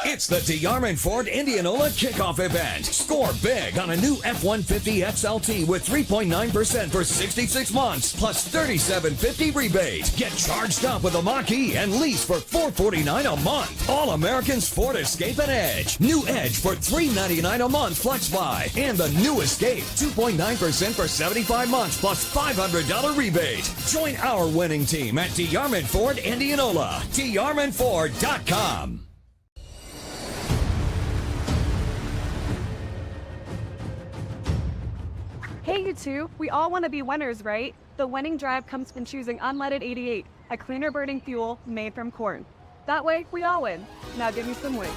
It's the DeArmond Ford Indianola Kickoff Event. Score big on a new F-150 XLT with 3.9% for 66 months, plus $3,750 rebate. Get charged up with a Waukee and lease for $449 a month. All Americans Ford Escape and Edge. New Edge for $399 a month flex buy. And the new Escape, 2.9% for 75 months, plus $500 rebate. Join our winning team at DeArmond Ford Indianola. DeArmondFord.com. Hey, you two, we all want to be winners, right? The winning drive comes from choosing unleaded 88, a cleaner burning fuel made from corn. That way, we all win. Now give me some weight.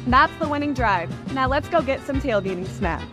That's the winning drive. Now let's go get some tailgating snacks.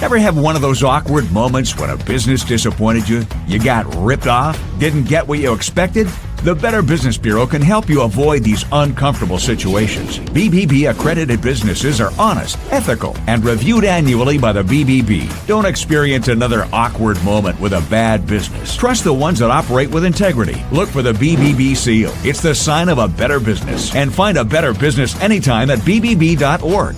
Ever have one of those awkward moments when a business disappointed you? You got ripped off? Didn't get what you expected? The Better Business Bureau can help you avoid these uncomfortable situations. BBB accredited businesses are honest, ethical, and reviewed annually by the BBB. Don't experience another awkward moment with a bad business. Trust the ones that operate with integrity. Look for the BBB seal. It's the sign of a better business. And find a better business anytime at bbb.org.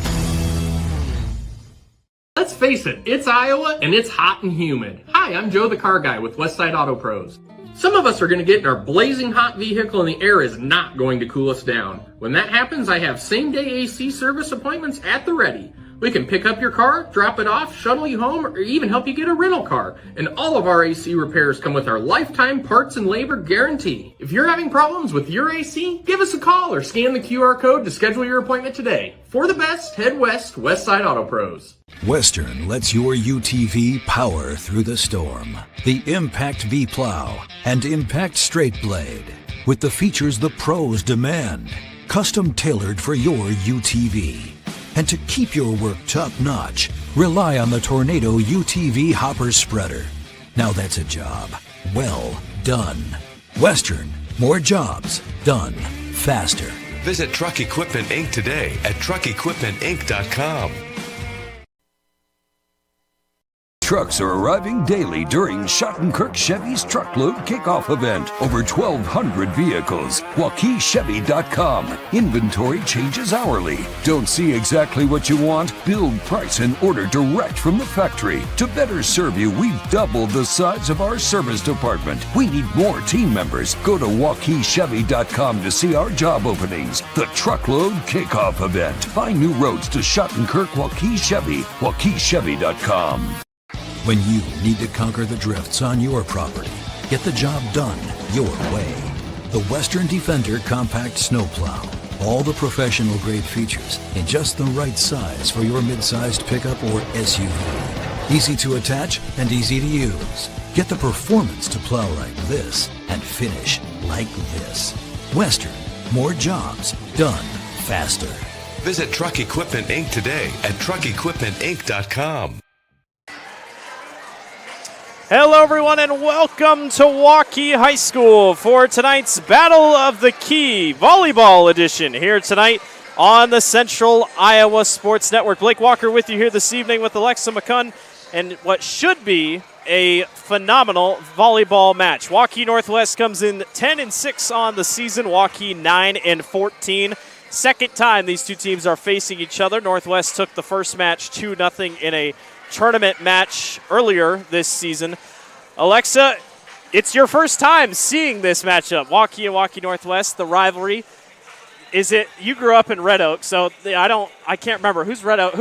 Let's face it, it's Iowa and it's hot and humid. Hi, I'm Joe the Car Guy with Westside Auto Pros. Some of us are going to get in our blazing hot vehicle and the air is not going to cool us down. When that happens, I have same-day AC service appointments at the ready. We can pick up your car, drop it off, shuttle you home, or even help you get a rental car. And all of our AC repairs come with our lifetime parts and labor guarantee. If you're having problems with your AC, give us a call or scan the QR code to schedule your appointment today. For the best, head west, Westside Auto Pros. Western lets your UTV power through the storm. The Impact V Plow and Impact Straight Blade. With the features the pros demand. Custom tailored for your UTV. And to keep your work top-notch, rely on the Tornado UTV Hopper Spreader. Now that's a job well done. Western, more jobs done faster. Visit Truck Equipment Inc. today at truckequipmentinc.com. Trucks are arriving daily during Schottenkirk Chevy's Truckload Kickoff Event. Over 1,200 vehicles. WaukeeChevy.com. Inventory changes hourly. Don't see exactly what you want? Build, price, and order direct from the factory. To better serve you, we've doubled the size of our service department. We need more team members. Go to WaukeeChevy.com to see our job openings. The Truckload Kickoff Event. Find new roads to Schottenkirk Waukee Chevy. WaukeeChevy.com. When you need to conquer the drifts on your property, get the job done your way. The Western Defender Compact Snowplow. All the professional grade features in just the right size for your mid-sized pickup or SUV. Easy to attach and easy to use. Get the performance to plow like this and finish like this. Western, more jobs done faster. Visit Truck Equipment Inc. today at truckequipmentinc.com. Hello, everyone, and welcome to Waukee High School for tonight's Battle of the Key Volleyball Edition here tonight on the Central Iowa Sports Network. Blake Walker with you here this evening with Alexa McCunn and what should be a phenomenal volleyball match. Waukee Northwest comes in 10-6 on the season. Waukee 9-14. Second time these two teams are facing each other. Northwest took the first match 2-0 in a tournament match earlier this season. Alexa, it's your first time seeing this matchup, Waukee and Waukee Northwest, the rivalry. Is it? You grew up in Red Oak, so I can't remember who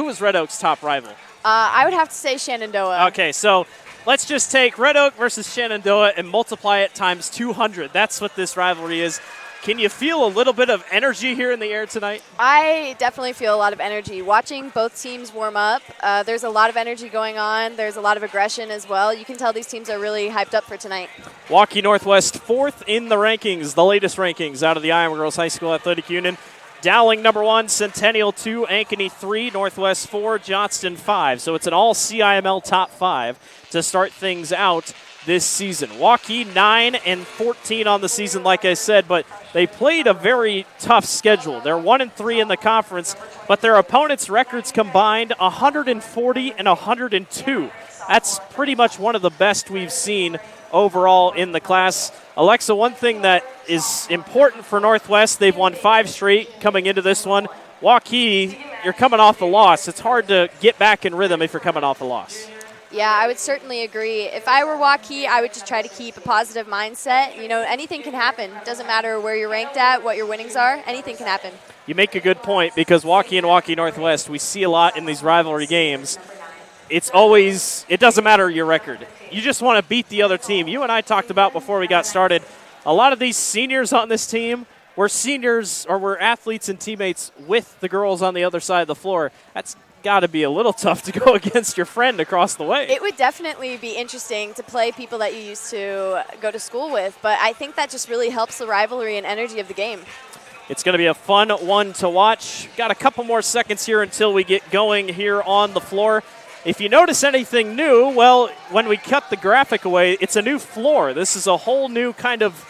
was Red Oak's top rival. I would have to say Shenandoah. Okay, so let's just take Red Oak versus Shenandoah and multiply it times 200. That's what this rivalry is. Can you feel a little bit of energy here in the air tonight? I definitely feel a lot of energy. Watching both teams warm up, there's a lot of energy going on. There's a lot of aggression as well. You can tell these teams are really hyped up for tonight. Waukee Northwest 4th in the rankings, the latest rankings out of the Iowa Girls High School Athletic Union. Dowling number 1, Centennial 2, Ankeny 3, Northwest 4, Johnston 5. So it's an all CIML top 5 to start things out this season. Waukee 9-14 on the season, like I said, but they played a very tough schedule. They're 1-3 in the conference, but their opponents' records combined 140 and 102. That's pretty much one of the best we've seen overall in the class. Alexa, one thing that is important for Northwest, they've won 5 straight coming into this one. Waukee, you're coming off a loss. It's hard to get back in rhythm if you're coming off a loss. Yeah, I would certainly agree. If I were Waukee, I would just try to keep a positive mindset. You know, anything can happen. Doesn't matter where you're ranked at, what your winnings are. Anything can happen. You make a good point because Waukee and Waukee Northwest, we see a lot in these rivalry games. It's always, it doesn't matter your record. You just want to beat the other team. You and I talked about before we got started, a lot of these seniors on this team were seniors or were athletes and teammates with the girls on the other side of the floor. That's got to be a little tough to go against your friend across the way. It would definitely be interesting to play people that you used to go to school with, but I think that just really helps the rivalry and energy of the game. It's going to be a fun one to watch. Got a couple more seconds here until we get going here on the floor. If you notice anything new, well, when we cut the graphic away, it's a new floor. This is a whole new kind of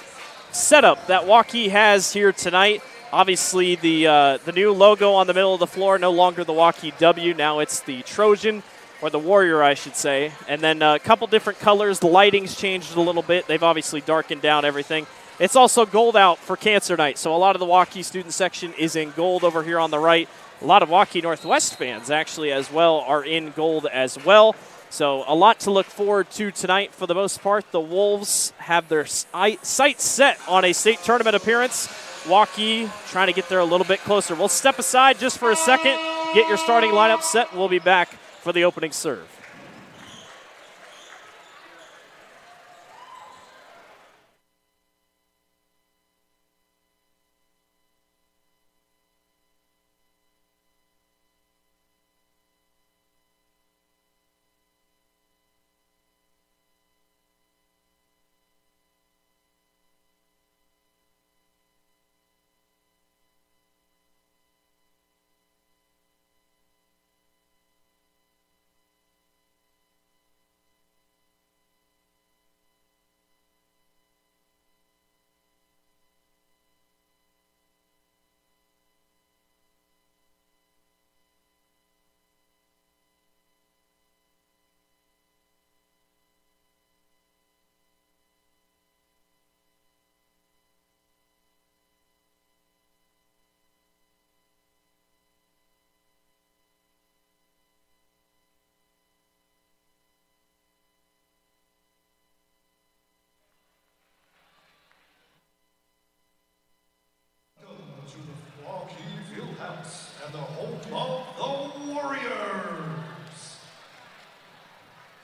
setup that Waukee has here tonight. Obviously, the new logo on the middle of the floor, no longer the Waukee W. Now it's the Trojan, or the Warrior, I should say. And then a couple different colors. The lighting's changed a little bit. They've obviously darkened down everything. It's also gold out for Cancer Night, so a lot of the Waukee student section is in gold over here on the right. A lot of Waukee Northwest fans, actually, as well, are in gold as well. So a lot to look forward to tonight for the most part. The Wolves have their sights set on a state tournament appearance. Waukee trying to get there a little bit closer. We'll step aside just for a second, get your starting lineup set. We'll be back for the opening serve.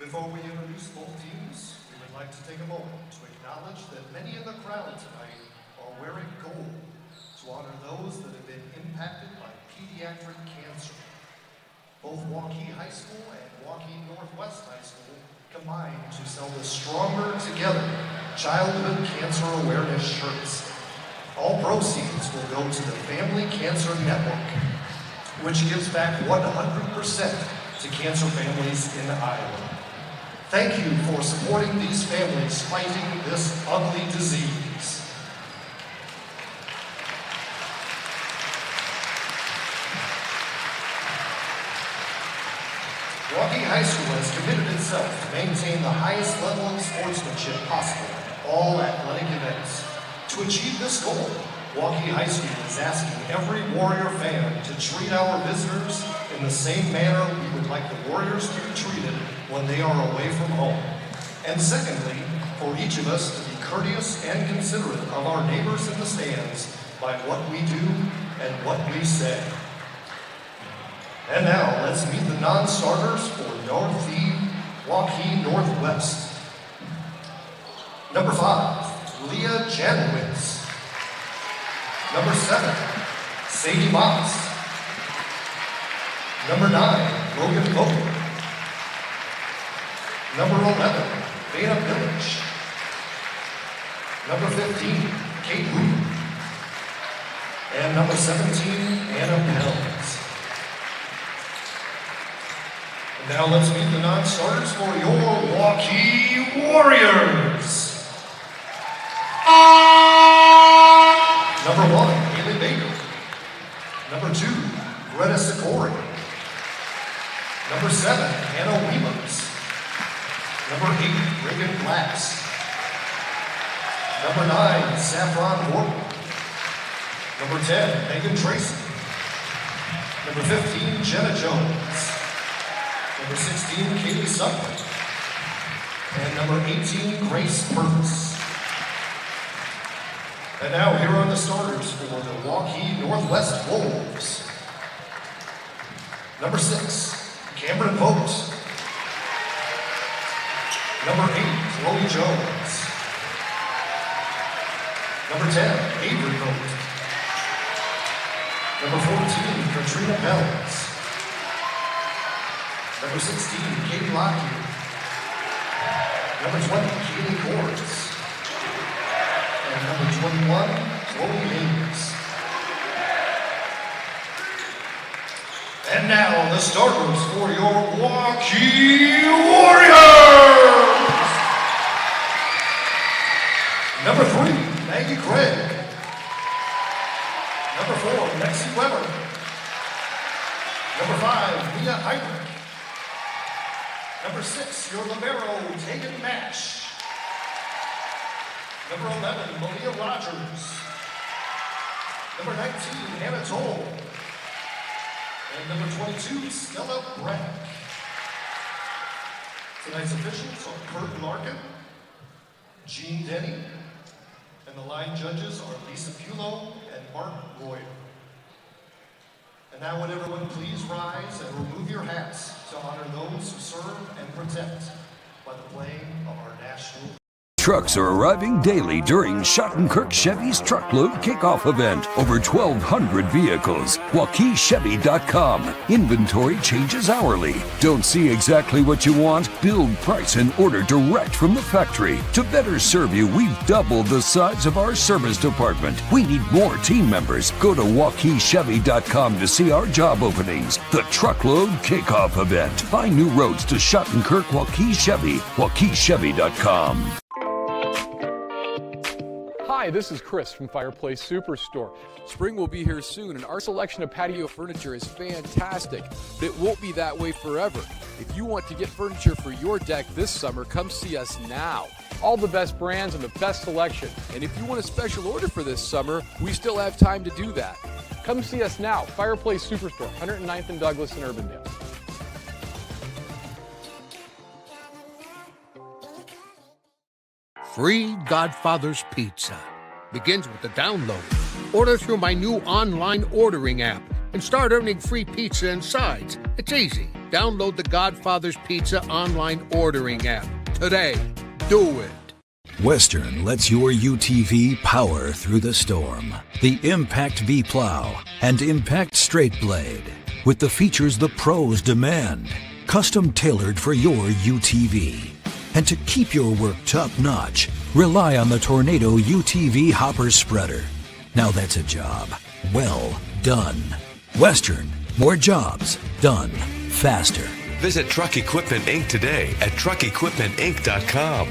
Before we introduce both teams, we would like to take a moment to acknowledge that many in the crowd tonight are wearing gold to honor those that have been impacted by pediatric cancer. Both Waukee High School and Waukee Northwest High School combined to sell the Stronger Together Childhood Cancer Awareness shirts. All proceeds will go to the Family Cancer Network, which gives back 100% to cancer families in Iowa. Thank you for supporting these families fighting this ugly disease. Waukee High School has committed itself to maintain the highest level of sportsmanship possible at all athletic events. To achieve this goal, Waukee High School is asking every Warrior fan to treat our visitors in the same manner we would like the Warriors to be treated when they are away from home. And secondly, for each of us to be courteous and considerate of our neighbors in the stands by what we do and what we say. And now, let's meet the non-starters for Waukee Northwest. Number 5, Leah Janowitz. Number 7, Sadie Moss. Number 9, Logan Vogel. Number 11, Vanna Village. Number 15, Kate Hoover. And number 17, Anna Pells. Now let's meet the non-starters for your Waukee Warriors. Number 1, Haley Baker. Number 2, Greta Sikori. Number 7, Hannah Wiemers. Number 8, Reagan Glass. Number 9, Saffron Gordon. Number 10, Megan Tracy. Number 15, Jenna Jones. Number 16, Kaylee Sutton. And number 18, Grace Purvis. And now here are the starters for the Waukee Northwest Wolves. Number 6, Cameron Vogt. Number 8, Chloe Jones. Number 10, Avery Vogt. Number 14, Katrina Pells. Number 16, Katie Lockyer. Number 20, Keely Cords. And number 21, Chloe Hayes. And now the starters for your Waukee Warriors. Number 3, Maggie Craig. Number 4, Lexi Weber. Number 5, Mia Heinrich. Number 6, your libero, Tegan Match. Number 11, Malia Rogers. Number 19, Hannah Toll. And number 22, Stella Brack. Tonight's officials are Kurt Larkin, Jean Denny, and the line judges are Lisa Pulo and Mark Royer. And now would everyone please rise and remove your hats to honor those who serve and protect by the playing of our national. Trucks are arriving daily during Schottenkirk Chevy's Truckload Kickoff event. Over 1,200 vehicles. WaukeeChevy.com. Inventory changes hourly. Don't see exactly what you want? Build, price, and order direct from the factory. To better serve you, we've doubled the size of our service department. We need more team members. Go to WaukeeChevy.com to see our job openings. The Truckload Kickoff event. Find new roads to Schottenkirk Waukee Chevy. WaukeeChevy.com. Hi, this is Chris from Fireplace Superstore. Spring will be here soon, and our selection of patio furniture is fantastic, but it won't be that way forever. If you want to get furniture for your deck this summer, come see us now. All the best brands and the best selection. And if you want a special order for this summer, we still have time to do that. Come see us now, Fireplace Superstore, 109th and Douglas in Urbandale. Free Godfather's Pizza begins with the download. Order through my new online ordering app and start earning free pizza and sides. It's easy. Download the Godfather's Pizza online ordering app today. Do it. Western lets your UTV power through the storm. The Impact V Plow and Impact Straight Blade, with the features the pros demand. Custom tailored for your UTV. And to keep your work top-notch, rely on the Tornado UTV Hopper Spreader. Now that's a job well done. Western, more jobs done faster. Visit Truck Equipment Inc. today at truckequipmentinc.com.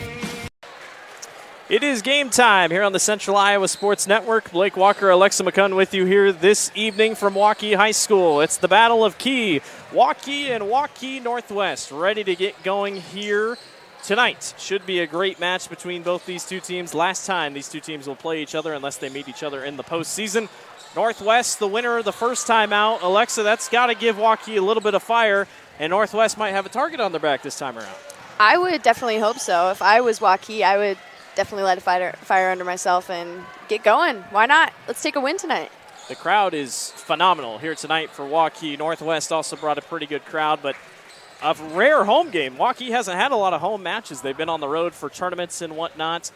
It is game time here on the Central Iowa Sports Network. Blake Walker, Alexa McCunn with you here this evening from Waukee High School. It's the Battle of Key. Waukee and Waukee Northwest ready to get going here tonight. Should be a great match between both these two teams. Last time these two teams will play each other unless they meet each other in the postseason. Northwest, the winner the first time out. Alexa, that's got to give Waukee a little bit of fire, and Northwest might have a target on their back this time around. I would definitely hope so. If I was Waukee, I would definitely light a fire under myself and get going. Why not? Let's take a win tonight. The crowd is phenomenal here tonight for Waukee. Northwest also brought a pretty good crowd, but a rare home game. Waukee hasn't had a lot of home matches. They've been on the road for tournaments and whatnot.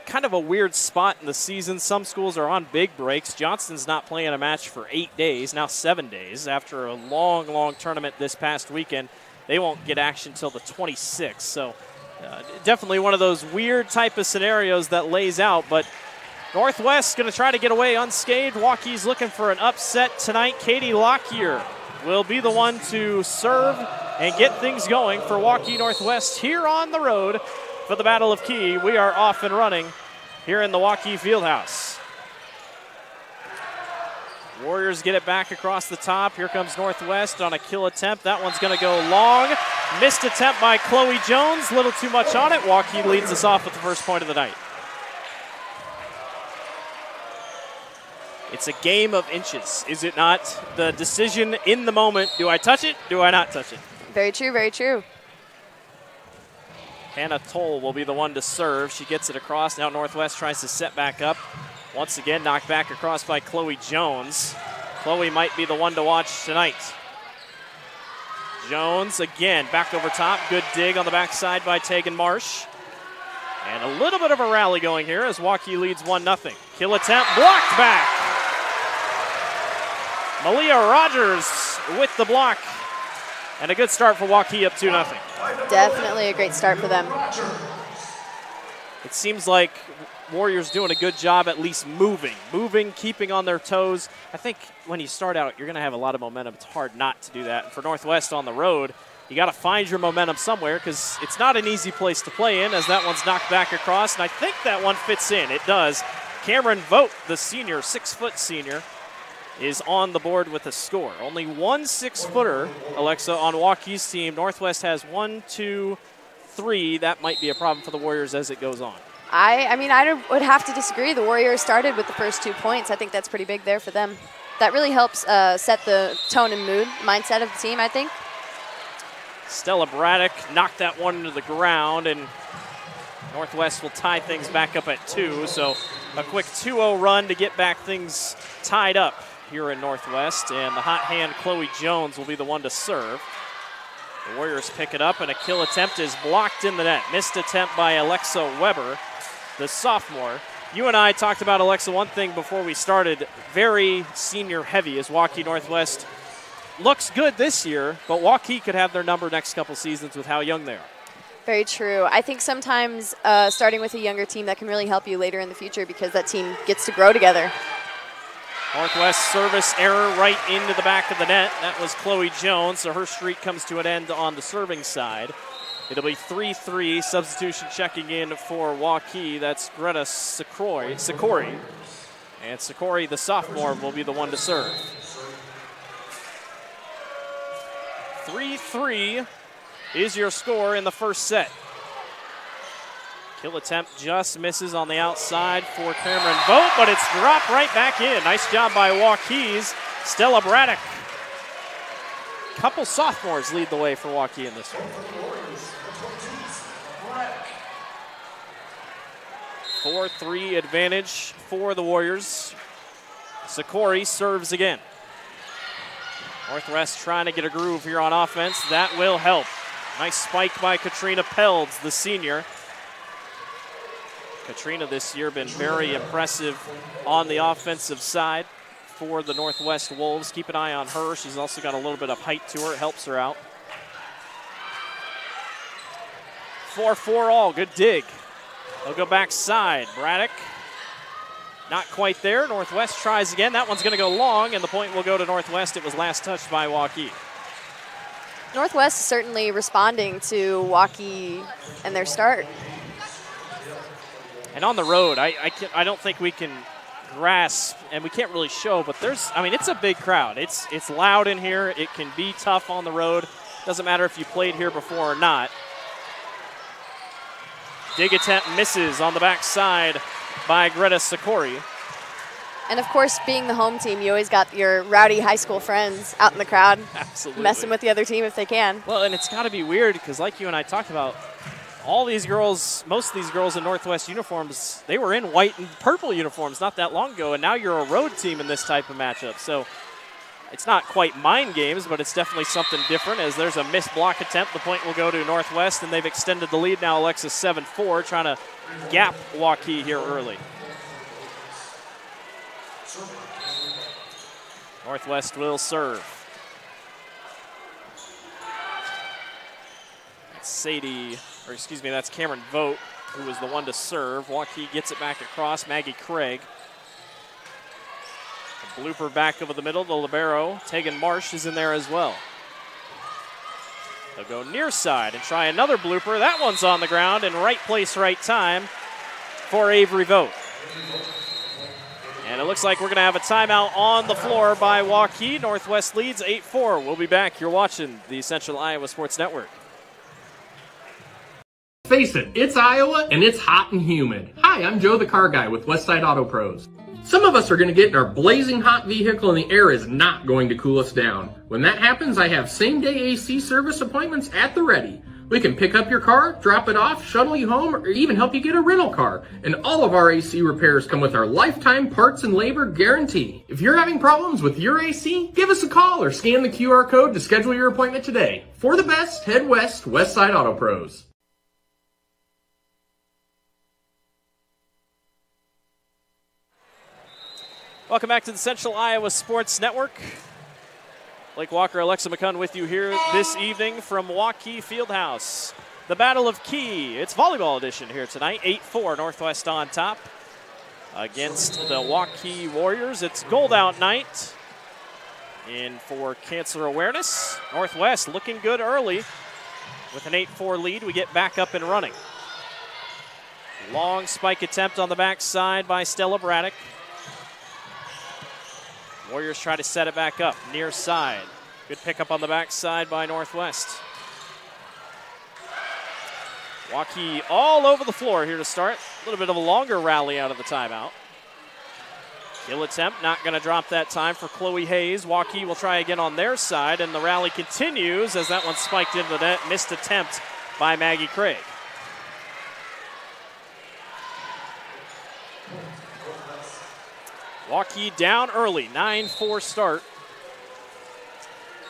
Kind of a weird spot in the season. Some schools are on big breaks. Johnston's not playing a match for 8 days, now 7 days, after a long, long tournament this past weekend. They won't get action until the 26th. So definitely one of those weird type of scenarios that lays out. But Northwest's going to try to get away unscathed. Waukee's looking for an upset tonight. Katie Lockyer will be the one to serve and get things going for Waukee Northwest here on the road for the Battle of Key. We are off and running here in the Waukee Fieldhouse. Warriors get it back across the top. Here comes Northwest on a kill attempt. That one's going to go long. Missed attempt by Chloe Jones. Little too much on it. Waukee leads us off with the first point of the night. It's a game of inches, is it not? The decision in the moment, do I touch it? Do I not touch it? Very true, very true. Hannah Toll will be the one to serve. She gets it across. Now Northwest tries to set back up. Once again, knocked back across by Chloe Jones. Chloe might be the one to watch tonight. Jones again, back over top. Good dig on the backside by Tegan Marsh. And a little bit of a rally going here as Waukee leads 1-0. Kill attempt blocked back. Malia Rogers with the block. And a good start for Waukee up 2-0. Definitely a great start for them. It seems like Warriors doing a good job at least moving, keeping on their toes. I think when you start out, you're going to have a lot of momentum. It's hard not to do that. And for Northwest on the road, you got to find your momentum somewhere because it's not an easy place to play in as that one's knocked back across. And I think that one fits in. It does. Cameron Vogt, the senior, 6-foot senior, is on the board with a score. Only one 6-footer, Alexa, on Waukee's team. Northwest has 1, 2, 3. That might be a problem for the Warriors as it goes on. I would have to disagree. The Warriors started with the first 2 points. I think that's pretty big there for them. That really helps set the tone and mood, mindset of the team, I think. Stella Braddock knocked that one into the ground, and Northwest will tie things back up at 2. So a quick 2-0 run to get back things tied up here in Northwest. And the hot hand, Chloe Jones, will be the one to serve. The Warriors pick it up, and a kill attempt is blocked in the net. Missed attempt by Alexa Weber, the sophomore. You and I talked about, Alexa, one thing before we started. Very senior heavy as Waukee Northwest looks good this year, but Waukee could have their number next couple seasons with how young they are. Very true. I think sometimes starting with a younger team, that can really help you later in the future because that team gets to grow together. Northwest service error right into the back of the net. That was Chloe Jones, so her streak comes to an end on the serving side. It'll be 3-3. Substitution checking in for Waukee. That's Greta Sikori. And Sikori, the sophomore, will be the one to serve. 3-3 is your score in the first set. Kill attempt just misses on the outside for Cameron Vogt, but it's dropped right back in. Nice job by Waukee's Stella Braddock. Couple sophomores lead the way for Waukee in this one. 4-3 advantage for the Warriors. Sikori serves again. Northwest trying to get a groove here on offense. That will help. Nice spike by Katrina Pelds, the senior. Katrina this year been very impressive on the offensive side for the Northwest Wolves. Keep an eye on her. She's also got a little bit of height to her. It helps her out. 4-4 all. Good dig. They'll go backside. Braddock not quite there. Northwest tries again. That one's going to go long, and the point will go to Northwest. It was last touched by Waukee. Northwest is certainly responding to Waukee and their start. And on the road, I don't think we can grasp, and we can't really show, but it's a big crowd. It's loud in here. It can be tough on the road. Doesn't matter if you played here before or not. Dig attempt misses on the backside by Greta Sikori. And of course, being the home team, you always got your rowdy high school friends out in the crowd. Absolutely. Messing with the other team if they can. Well, and it's got to be weird because like you and I talked about, all these girls, most of these girls in Northwest uniforms, they were in white and purple uniforms not that long ago, and now you're a road team in this type of matchup. So it's not quite mind games, but it's definitely something different as there's a missed block attempt. The point will go to Northwest, and they've extended the lead now. Alexis 7-4, trying to gap Waukee here early. Northwest will serve. That's Cameron Vogt, who was the one to serve. Waukee gets it back across. Maggie Craig. A blooper back over the middle. The libero, Tegan Marsh, is in there as well. They'll go near side and try another blooper. That one's on the ground and right place, right time for Avery Vogt. And it looks like we're going to have a timeout on the floor by Waukee. Northwest leads 8-4. We'll be back. You're watching the Central Iowa Sports Network. Face it, it's Iowa and it's hot and humid. Hi, I'm Joe the Car Guy with Westside Auto Pros. Some of us are going to get in our blazing hot vehicle and the air is not going to cool us down. When that happens, I have same-day AC service appointments at the ready. We can pick up your car, drop it off, shuttle you home, or even help you get a rental car. And all of our AC repairs come with our lifetime parts and labor guarantee. If you're having problems with your AC, give us a call or scan the QR code to schedule your appointment today. For the best, head west, Westside Auto Pros. Welcome back to the Central Iowa Sports Network. Blake Walker, Alexa McCunn with you here this evening from Waukee Fieldhouse. The Battle of Key. It's volleyball edition here tonight. 8-4 Northwest on top against the Waukee Warriors. It's Gold Out night in for cancer awareness. Northwest looking good early with an 8-4 lead. We get back up and running. Long spike attempt on the backside by Stella Braddock. Warriors try to set it back up, near side. Good pickup on the backside by Northwest. Waukee all over the floor here to start. A little bit of a longer rally out of the timeout. Kill attempt, not going to drop that time for Chloe Hayes. Waukee will try again on their side, and the rally continues as that one spiked into the net. Missed attempt by Maggie Craig. Waukee down early, 9-4 start.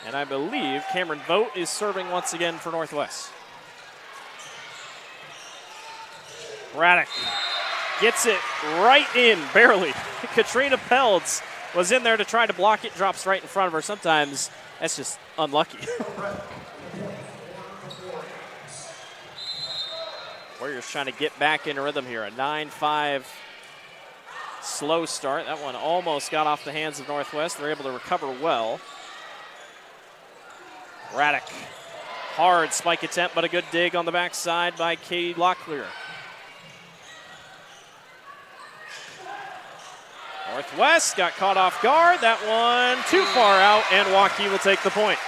And I believe Cameron Vogt is serving once again for Northwest. Braddock gets it right in, barely. Katrina Pelds was in there to try to block it, drops right in front of her. Sometimes that's just unlucky. Warriors trying to get back in rhythm here, a 9-5 slow start. That one almost got off the hands of Northwest. They're able to recover well. Braddock, hard spike attempt, but a good dig on the backside by Katie Locklear. Northwest got caught off guard. That one too far out, and Waukee will take the point.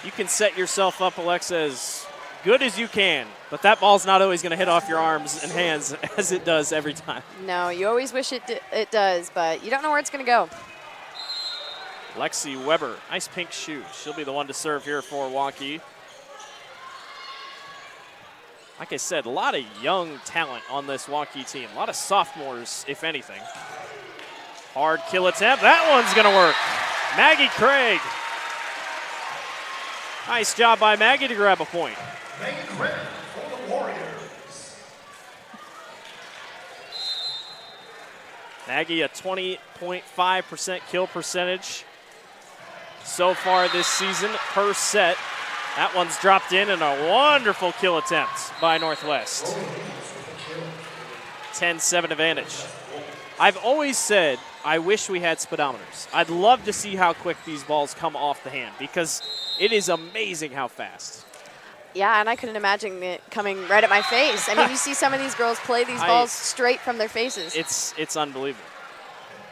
You can set yourself up, Alexa, as good as you can, but that ball's not always going to hit off your arms and hands as it does every time. No, you always wish it does, but you don't know where it's going to go. Lexi Weber, nice pink shoe. She'll be the one to serve here for Waukee. Like I said, a lot of young talent on this Waukee team. A lot of sophomores, if anything. Hard kill attempt. That one's going to work. Maggie Craig. Nice job by Maggie to grab a point. Maggie Craig for the Warriors. Maggie, a 20.5% kill percentage so far this season per set. That one's dropped in, and a wonderful kill attempt by Northwest. 10-7 advantage. I've always said I wish we had speedometers. I'd love to see how quick these balls come off the hand because it is amazing how fast. Yeah, and I couldn't imagine it coming right at my face. I mean, you see some of these girls play these balls straight from their faces. It's unbelievable.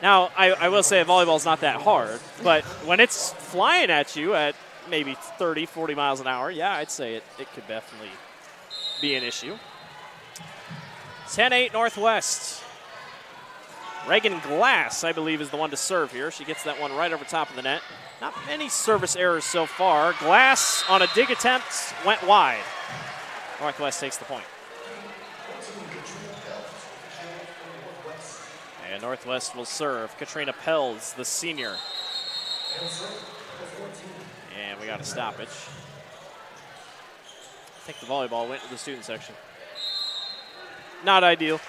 Now, I will say volleyball's not that hard, but when it's flying at you at maybe 30, 40 miles an hour, yeah, I'd say it could definitely be an issue. 10-8 Northwest. Reagan Glass, I believe, is the one to serve here. She gets that one right over top of the net. Not many service errors so far. Glass on a dig attempt went wide. Northwest takes the point. And Northwest will serve. Katrina Pells, the senior. And we got a stoppage. I think the volleyball went to the student section. Not ideal.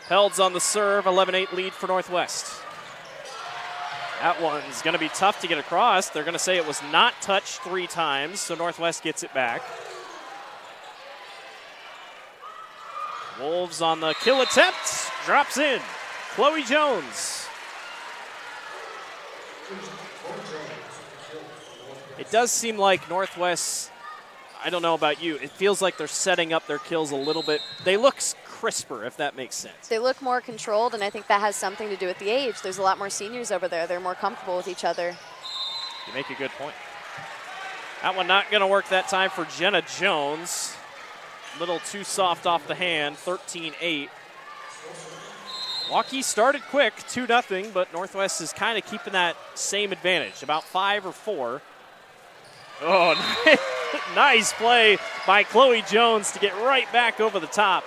Pelds on the serve, 11-8 lead for Northwest. That one's going to be tough to get across. They're going to say it was not touched 3 times, so Northwest gets it back. Wolves on the kill attempt, drops in. Chloe Jones. It does seem like Northwest, I don't know about you, it feels like they're setting up their kills a little bit. They look crisper, if that makes sense. They look more controlled, and I think that has something to do with the age. There's a lot more seniors over there. They're more comfortable with each other. You make a good point. That one not going to work that time for Jenna Jones. Little too soft off the hand, 13-8. Waukee started quick, 2-0, but Northwest is kind of keeping that same advantage, about 5 or 4. Oh, nice play by Chloe Jones to get right back over the top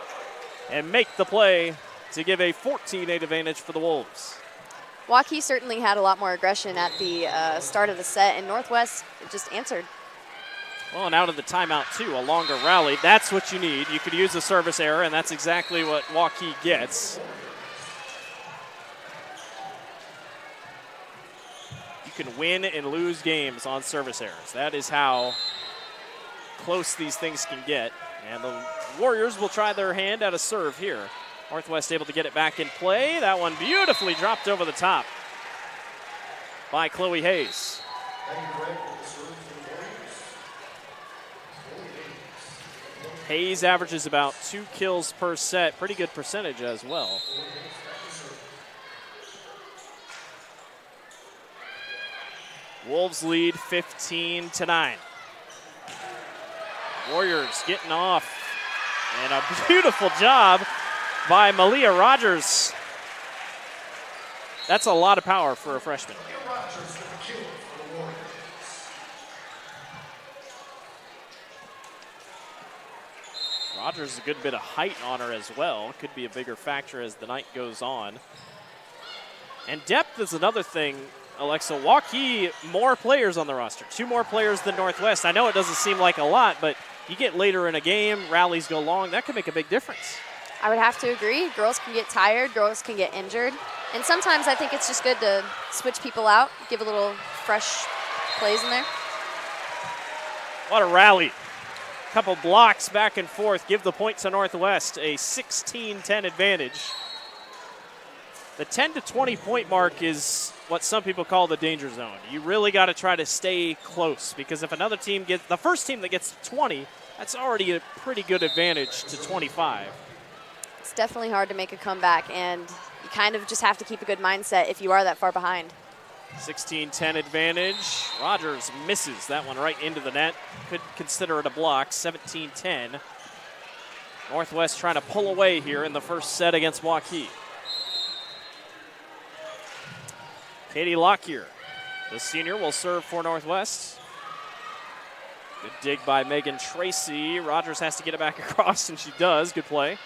and make the play to give a 14-8 advantage for the Wolves. Waukee certainly had a lot more aggression at the start of the set, and Northwest just answered. Well, and out of the timeout, too, a longer rally. That's what you need. You could use a service error, and that's exactly what Waukee gets. You can win and lose games on service errors. That is how close these things can get. And the Warriors will try their hand at a serve here. Northwest able to get it back in play. That one beautifully dropped over the top by Chloe Hayes. Hayes averages about 2 kills per set. Pretty good percentage as well. Wolves lead 15-9. Warriors getting off. And a beautiful job by Malia Rogers. That's a lot of power for a freshman. Rogers, a good bit of height on her as well. Could be a bigger factor as the night goes on. And depth is another thing, Alexa. Waukee, more players on the roster. 2 more players than Northwest. I know it doesn't seem like a lot, but you get later in a game, rallies go long, that could make a big difference. I would have to agree. Girls can get tired, girls can get injured. And sometimes I think it's just good to switch people out, give a little fresh plays in there. What a rally. Couple blocks back and forth, give the point to Northwest, a 16-10 advantage. The 10 to 20 point mark is what some people call the danger zone. You really got to try to stay close, because if another team gets, the first team that gets 20, that's already a pretty good advantage to 25. It's definitely hard to make a comeback, and you kind of just have to keep a good mindset if you are that far behind. 16-10 advantage. Rogers misses that one right into the net. Could consider it a block. 17-10. Northwest trying to pull away here in the first set against Waukee. Katie Lockyer, the senior, will serve for Northwest. Good dig by Megan Tracy. Rogers has to get it back across, and she does. Good play.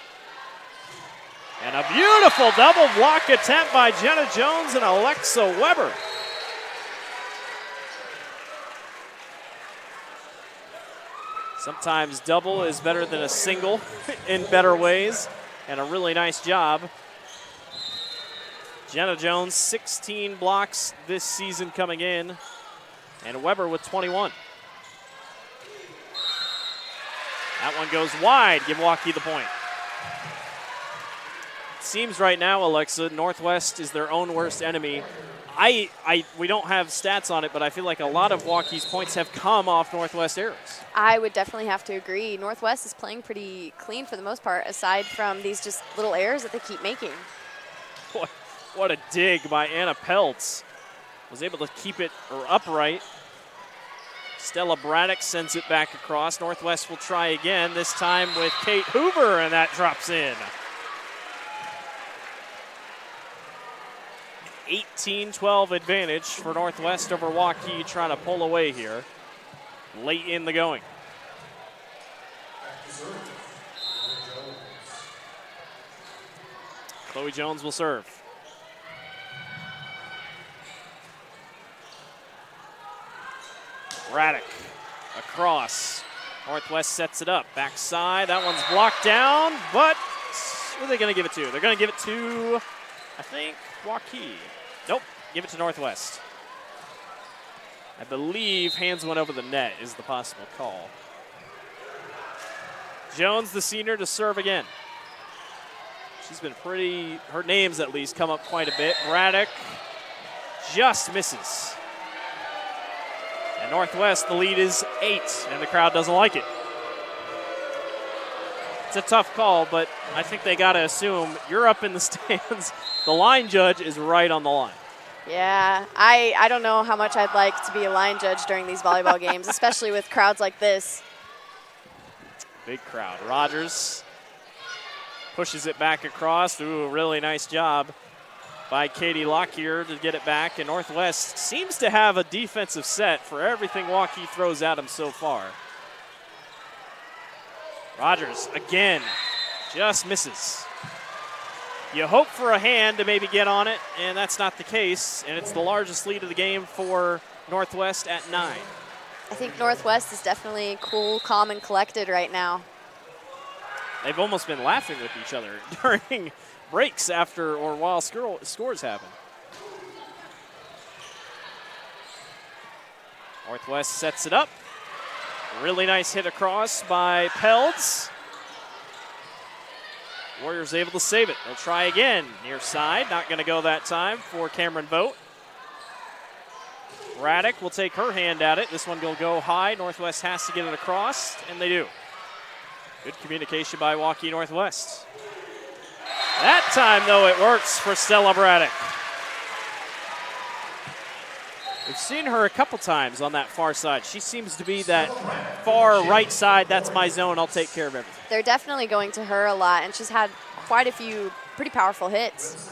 And a beautiful double block attempt by Jenna Jones and Alexa Weber. Sometimes double is better than a single in better ways, and a really nice job. Jenna Jones, 16 blocks this season coming in, and Weber with 21. That one goes wide, give Waukee the point. It seems right now, Alexa, Northwest is their own worst enemy. We don't have stats on it, but I feel like a lot of Waukee's points have come off Northwest errors. I would definitely have to agree. Northwest is playing pretty clean for the most part, aside from these just little errors that they keep making. What a dig by Anna Peltz. Was able to keep it upright. Stella Braddock sends it back across. Northwest will try again, this time with Kate Hoover, and that drops in. 18-12 advantage for Northwest over Waukee, trying to pull away here late in the going. Chloe Jones will serve. Braddock across. Northwest sets it up. Backside. That one's blocked down, but who are they going to give it to? They're going to give it to, I think, Waukee. Nope, give it to Northwest. I believe hands went over the net is the possible call. Jones, the senior, to serve again. She's been pretty, her name's at least come up quite a bit. Braddock just misses. And Northwest, the lead is 8, and the crowd doesn't like it. It's a tough call, but I think they got to assume you're up in the stands. The line judge is right on the line. Yeah, I don't know how much I'd like to be a line judge during these volleyball games, especially with crowds like this. Big crowd. Rogers pushes it back across. Ooh, a really nice job by Katie Lockyer to get it back. And Northwest seems to have a defensive set for everything Waukee throws at them so far. Rogers, again, just misses. You hope for a hand to maybe get on it, and that's not the case. And it's the largest lead of the game for Northwest at 9. I think Northwest is definitely cool, calm, and collected right now. They've almost been laughing with each other during breaks after or while scores happen. Northwest sets it up. Really nice hit across by Pelds. Warriors able to save it. They'll try again. Near side, not going to go that time for Cameron Vogt. Braddock will take her hand at it. This one will go high. Northwest has to get it across, and they do. Good communication by Waukee Northwest. That time, though, it works for Stella Braddock. We've seen her a couple times on that far side. She seems to be that far right side. That's my zone. I'll take care of everything. They're definitely going to her a lot, and she's had quite a few pretty powerful hits.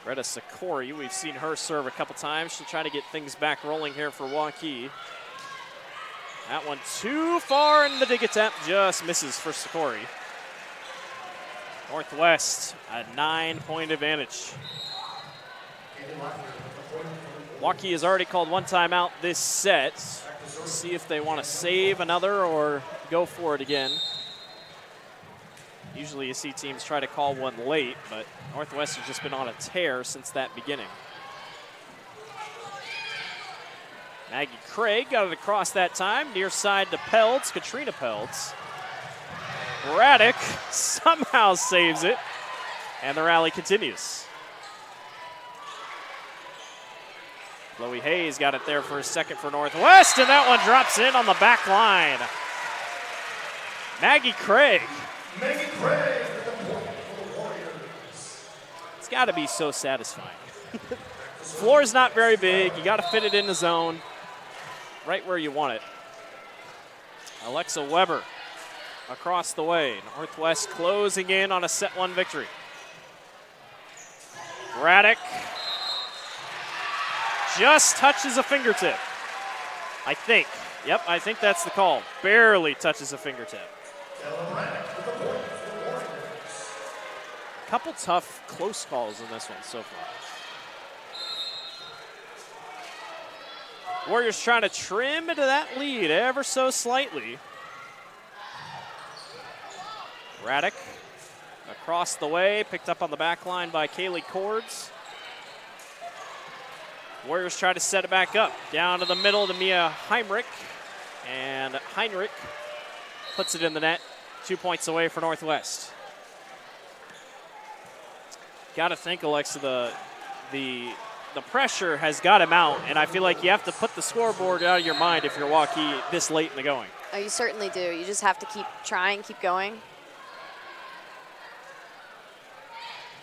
Greta Sikori, we've seen her serve a couple times. She'll try to get things back rolling here for Waukee. That one too far, and the dig attempt just misses for Sikori. Northwest, a 9-point advantage. Waukee has already called one timeout this set. See if they want to save another or go for it again. Usually you see teams try to call one late, but Northwest has just been on a tear since that beginning. Maggie Craig got it across that time. Near side to Pelds, Katrina Pelds. Braddock somehow saves it, and the rally continues. Chloe Hayes got it there for a second for Northwest, and that one drops in on the back line. Maggie Craig. Maggie Craig with the point for the Warriors. It's got to be so satisfying. Floor's not very big. You got to fit it in the zone right where you want it. Alexa Weber across the way. Northwest closing in on a set 1 victory. Braddock just touches a fingertip, I think. Yep, I think that's the call. Barely touches a fingertip. Couple tough, close calls in this one so far. Warriors trying to trim into that lead ever so slightly. Braddock across the way, picked up on the back line by Kaylee Cords. Warriors try to set it back up. Down to the middle to Mia Heinrich. And Heinrich puts it in the net. 2 points away for Northwest. Got to think, Alexa, the pressure has got him out, and I feel like you have to put the scoreboard out of your mind if you're Waukee this late in the going. Oh, you certainly do. You just have to keep trying, keep going.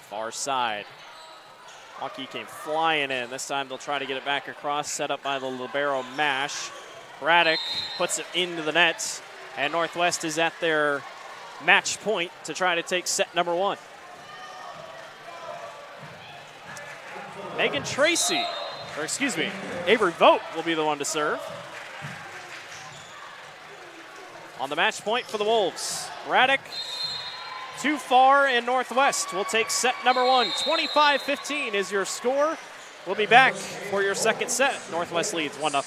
Far side. Waukee came flying in. This time they'll try to get it back across, set up by the libero Mash. Braddock puts it into the net, and Northwest is at their match point to try to take set number 1. Megan Tracy, or excuse me, Avery Vogt will be the one to serve. On the match point for the Wolves, Braddock too far in Northwest. We'll take set number 1. 25-15 is your score. We'll be back for your second set. Northwest leads 1-0.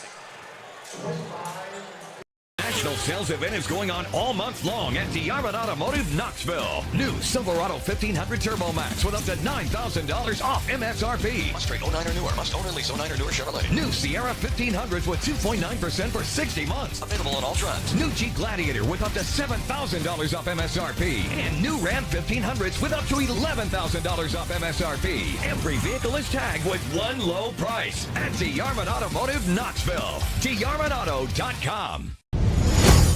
national sales event is going on all month long at DeArmond Automotive Knoxville. New Silverado 1500 Turbo Max with up to $9,000 off MSRP. Must trade 09 or newer. Must own or lease 09 or newer Chevrolet. New Sierra 1500s with 2.9% for 60 months. Available on all trends. New Jeep Gladiator with up to $7,000 off MSRP. And new Ram 1500s with up to $11,000 off MSRP. Every vehicle is tagged with one low price at DeArmond Automotive Knoxville. DeArmondAuto.com.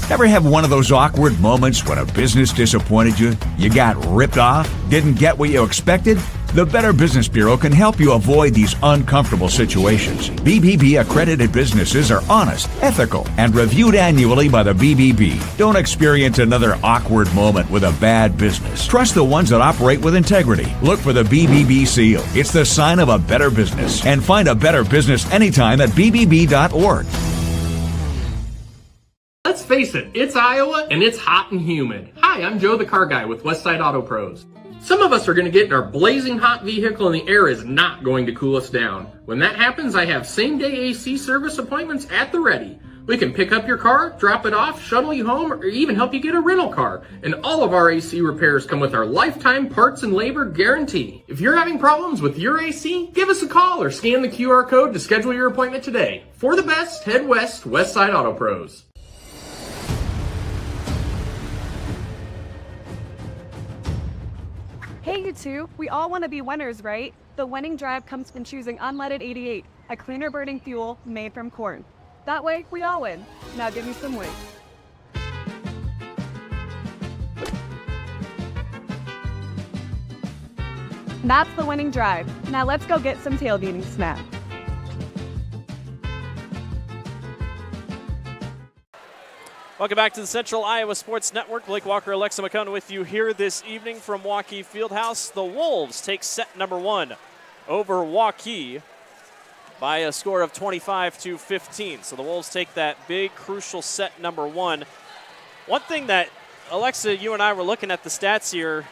Ever have one of those awkward moments when a business disappointed you? You got ripped off? Didn't get what you expected? The Better Business Bureau can help you avoid these uncomfortable situations. BBB accredited businesses are honest, ethical, and reviewed annually by the BBB. Don't experience another awkward moment with a bad business. Trust the ones that operate with integrity. Look for the BBB seal. It's the sign of a better business. And find a better business anytime at bbb.org. Let's face it, it's Iowa and it's hot and humid. Hi, I'm Joe the Car Guy with Westside Auto Pros. Some of us are going to get in our blazing hot vehicle and the air is not going to cool us down. When that happens, I have same-day AC service appointments at the ready. We can pick up your car, drop it off, shuttle you home, or even help you get a rental car. And all of our AC repairs come with our lifetime parts and labor guarantee. If you're having problems with your AC, give us a call or scan the QR code to schedule your appointment today. For the best, head west, Westside Auto Pros. Hey, you two, we all want to be winners, right? The winning drive comes from choosing unleaded 88, a cleaner burning fuel made from corn. That way, we all win. Now give me some weight. That's the winning drive. Now let's go get some tailgating snacks. Welcome back to the Central Iowa Sports Network. Blake Walker, Alexa McCone with you here this evening from Waukee Fieldhouse. The Wolves take set number 1 over Waukee by a score of 25-15. So the Wolves take that big, crucial set number 1. One thing that, Alexa, you and I were looking at the stats here,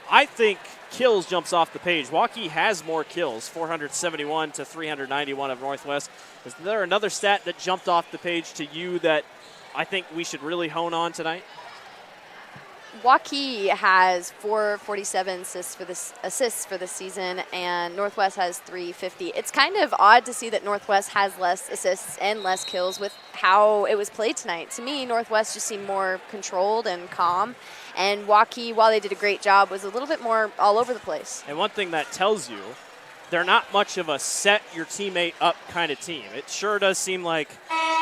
I think kills jumps off the page. Waukee has more kills, 471 to 391 of Northwest. Is there another stat that jumped off the page to you that I think we should really hone on tonight? Waukee has 447 assists for this season, and Northwest has 350. It's kind of odd to see that Northwest has less assists and less kills with how it was played tonight. To me, Northwest just seemed more controlled and calm, and Waukee, while they did a great job, was a little bit more all over the place. And one thing that tells you, they're not much of a set your teammate up kind of team. It sure does seem like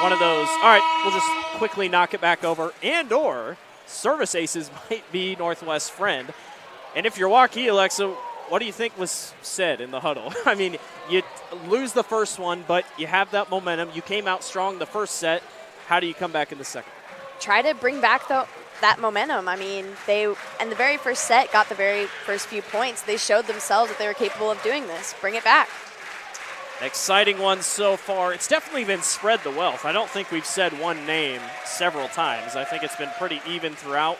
one of those, all right, we'll just quickly knock it back over, and or service aces might be Northwest's friend. And if you're Waukee, Alexa, what do you think was said in the huddle? I mean, you lose the first one, but you have that momentum. You came out strong the first set. How do you come back in the second? Try to bring back that momentum. I mean, they, in the very first set, got the very first few points. They showed themselves that they were capable of doing this. Bring it back. Exciting one so far. It's definitely been spread the wealth. I don't think we've said one name several times. I think it's been pretty even throughout.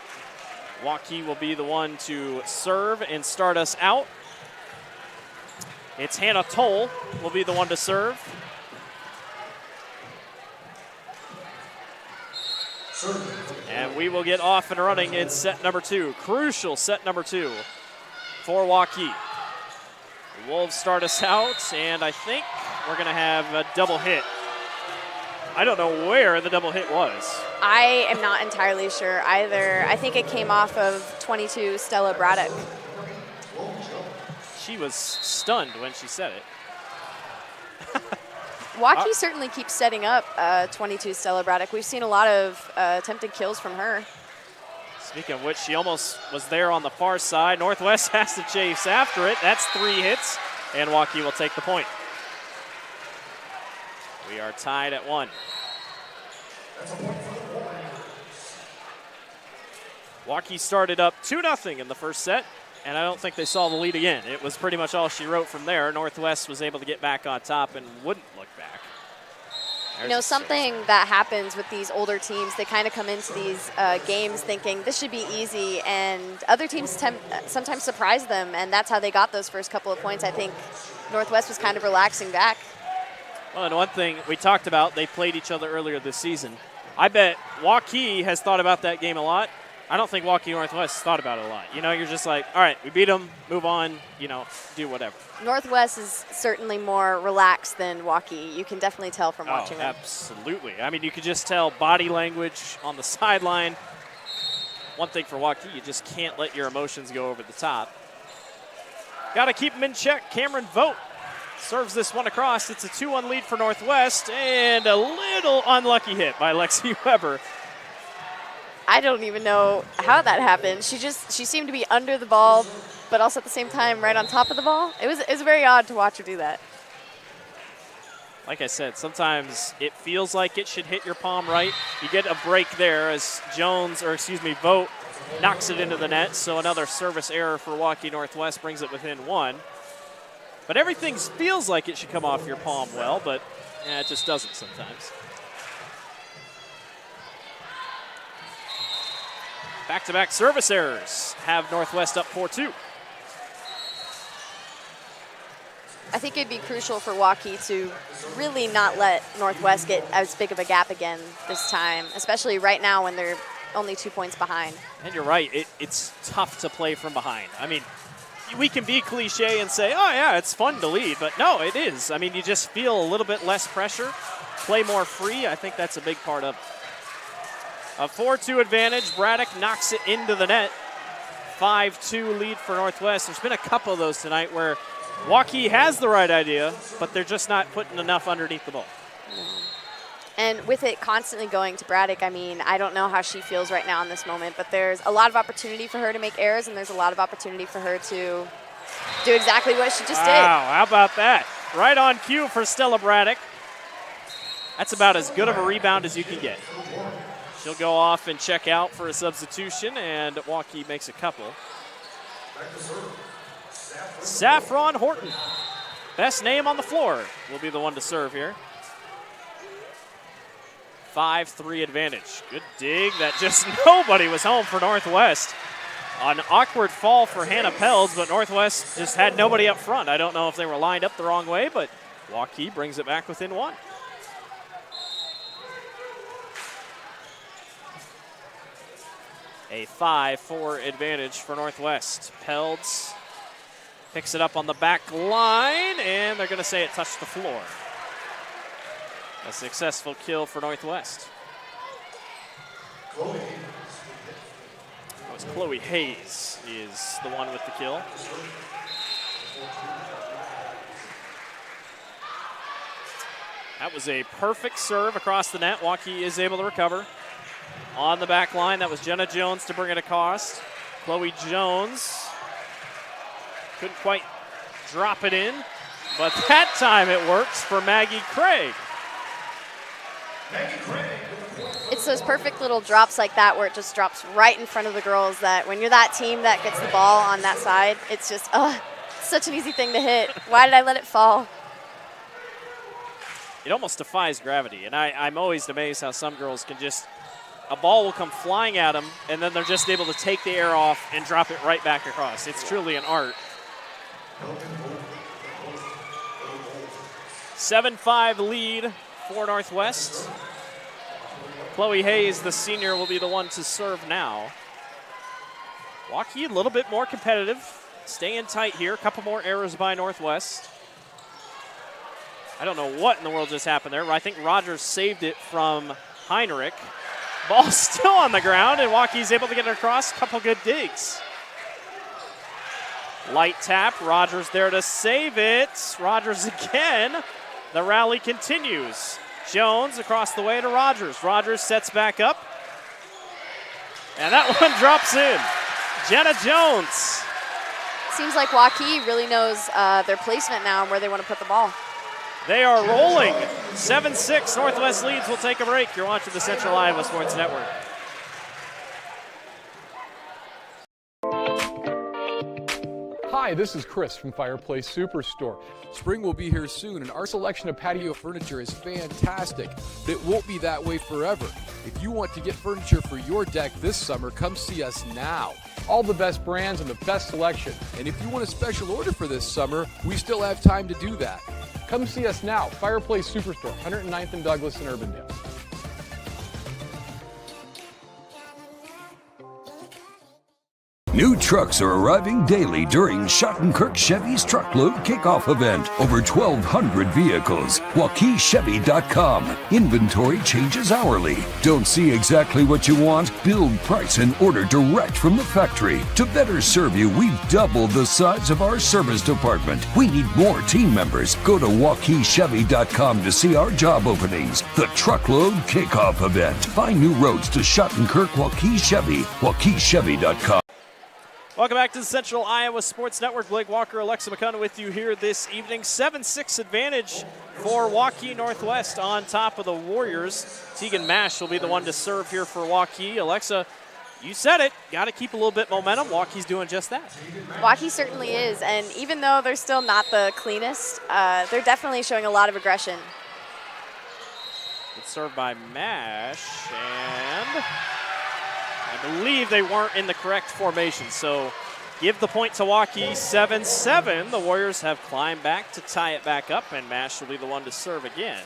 Waukee will be the one to serve and start us out. It's Hannah Toll will be the one to serve. And we will get off and running in set number 2. Crucial set number 2 for Waukee. The Wolves start us out, and I think we're going to have a double hit. I don't know where the double hit was. I am not entirely sure either. I think it came off of 22 Stella Braddock. She was stunned when she said it. Waukee certainly keeps setting up 22 Stella Braddock. We've seen a lot of attempted kills from her. Speaking of which, she almost was there on the far side. Northwest has to chase after it. That's 3 hits, and Waukee will take the point. We are tied at 1. Waukee started up 2-0 in the first set, and I don't think they saw the lead again. It was pretty much all she wrote from there. Northwest was able to get back on top and wouldn't look back. You know, something that happens with these older teams, they kind of come into these games thinking this should be easy, and other teams sometimes surprise them, and that's how they got those first couple of points. I think Northwest was kind of relaxing back. Well, and one thing we talked about, they played each other earlier this season. I bet Waukee has thought about that game a lot. I don't think Waukee Northwest thought about it a lot. You're just like, all right, we beat them, move on, do whatever. Northwest is certainly more relaxed than Waukee. You can definitely tell from watching them. Absolutely. I mean, you could just tell body language on the sideline. One thing for Waukee, you just can't let your emotions go over the top. Got to keep them in check. Cameron Vogt serves this one across. It's a 2-1 lead for Northwest, and a little unlucky hit by Lexi Weber. I don't even know how that happened. She seemed to be under the ball, but also at the same time right on top of the ball. It was very odd to watch her do that. Like I said, sometimes it feels like it should hit your palm right. You get a break there as Vogt knocks it into the net. So another service error for Waukee Northwest brings it within 1. But everything feels like it should come off your palm well, but it just doesn't sometimes. Back-to-back service errors have Northwest up 4-2. I think it'd be crucial for Waukee to really not let Northwest get as big of a gap again this time, especially right now when they're only 2 points behind. And you're right, it's tough to play from behind. I mean, we can be cliche and say, oh yeah, it's fun to lead, but no, it is. I mean, you just feel a little bit less pressure, play more free. I think that's a big part of it. A 4-2 advantage. Braddock knocks it into the net. 5-2 lead for Northwest. There's been a couple of those tonight where Waukee has the right idea, but they're just not putting enough underneath the ball. And with it constantly going to Braddock, I mean, I don't know how she feels right now in this moment, but there's a lot of opportunity for her to make errors, and there's a lot of opportunity for her to do exactly what she just did. Wow, how about that? Right on cue for Stella Braddock. That's about as good of a rebound as you can get. She'll go off and check out for a substitution, and Waukee makes a couple. Saffron Horton, best name on the floor, will be the one to serve here. 5-3 advantage. Good dig. That just nobody was home for Northwest. An awkward fall for Hannah Pells, but Northwest just had nobody up front. I don't know if they were lined up the wrong way, but Waukee brings it back within 1. A 5-4 advantage for Northwest. Pelds picks it up on the back line, and they're going to say it touched the floor. A successful kill for Northwest. It was Chloe Hayes is the one with the kill. That was a perfect serve across the net. Waukee is able to recover. On the back line, that was Jenna Jones to bring it across. Chloe Jones couldn't quite drop it in, but that time it works for Maggie Craig. It's those perfect little drops like that where it just drops right in front of the girls that when you're that team that gets the ball on that side, it's just, such an easy thing to hit. Why did I let it fall? It almost defies gravity, and I'm always amazed how some girls can just, a ball will come flying at them, and then they're just able to take the air off and drop it right back across. It's truly an art. 7-5 lead for Northwest. Chloe Hayes, the senior, will be the one to serve now. Waukee a little bit more competitive, staying tight here. A couple more errors by Northwest. I don't know what in the world just happened there. I think Rogers saved it from Heinrich. Ball still on the ground, and Waukee's able to get it across. Couple good digs. Light tap. Rogers there to save it. Rogers again. The rally continues. Jones across the way to Rogers. Rogers sets back up. And that one drops in. Jenna Jones. Seems like Waukee really knows their placement now and where they want to put the ball. They are rolling. 7-6 Northwest leads. We'll take a break. You're watching the Central Iowa Sports Network. Hi, this is Chris from Fireplace Superstore. Spring will be here soon, and our selection of patio furniture is fantastic, but it won't be that way forever. If you want to get furniture for your deck this summer, come see us now. All the best brands and the best selection. And if you want a special order for this summer, we still have time to do that. Come see us now, Fireplace Superstore, 109th and Douglas in Urbandale. New trucks are arriving daily during Schottenkirk Chevy's Truckload Kickoff event. Over 1,200 vehicles. WaukeeChevy.com. Inventory changes hourly. Don't see exactly what you want? Build, price, and order direct from the factory. To better serve you, we've doubled the size of our service department. We need more team members. Go to WaukeeChevy.com to see our job openings. The Truckload Kickoff event. Find new roads to Schottenkirk Waukee Chevy. WaukeeChevy.com. Welcome back to the Central Iowa Sports Network. Blake Walker, Alexa McCunn with you here this evening. 7-6 advantage for Waukee Northwest on top of the Warriors. Tegan Mash will be the one to serve here for Waukee. Alexa, you said it. Got to keep a little bit momentum. Waukee's doing just that. Waukee certainly is, and even though they're still not the cleanest, they're definitely showing a lot of aggression. It's served by Mash, and I believe they weren't in the correct formation, so give the point to Waukee. 7-7. The Warriors have climbed back to tie it back up, and Mash will be the one to serve again.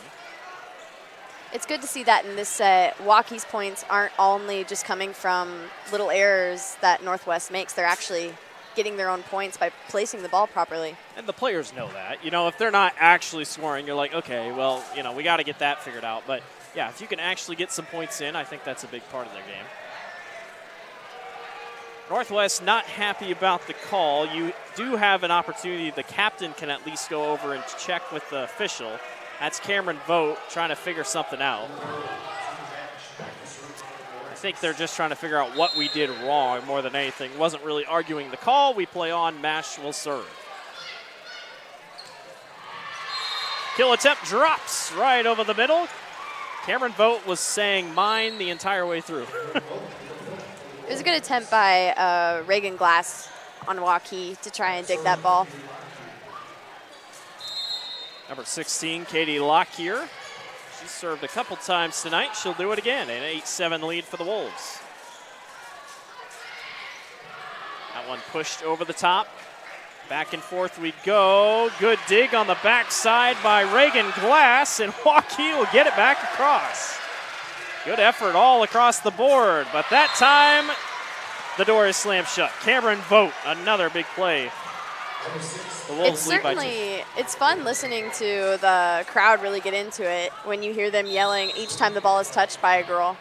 It's good to see that in this set, Waukee's points aren't only just coming from little errors that Northwest makes. They're actually getting their own points by placing the ball properly. And the players know that. You know, if they're not actually scoring, you're like, okay, well, you know, we got to get that figured out. But, yeah, if you can actually get some points in, I think that's a big part of their game. Northwest not happy about the call. You do have an opportunity. The captain can at least go over and check with the official. That's Cameron Vogt trying to figure something out. I think they're just trying to figure out what we did wrong more than anything. Wasn't really arguing the call. We play on. Mash will serve. Kill attempt drops right over the middle. Cameron Vogt was saying mine the entire way through. It was a good attempt by Reagan Glass on Waukee to try and dig that ball. Number 16, Katie Lockyer. She's served a couple times tonight. She'll do it again. An 8-7 lead for the Wolves. That one pushed over the top. Back and forth we go. Good dig on the backside by Reagan Glass, and Waukee will get it back across. Good effort all across the board, but that time the door is slammed shut. Cameron Vogt, another big play. The Wolves lead by 2. It's fun listening to the crowd really get into it when you hear them yelling each time the ball is touched by a girl.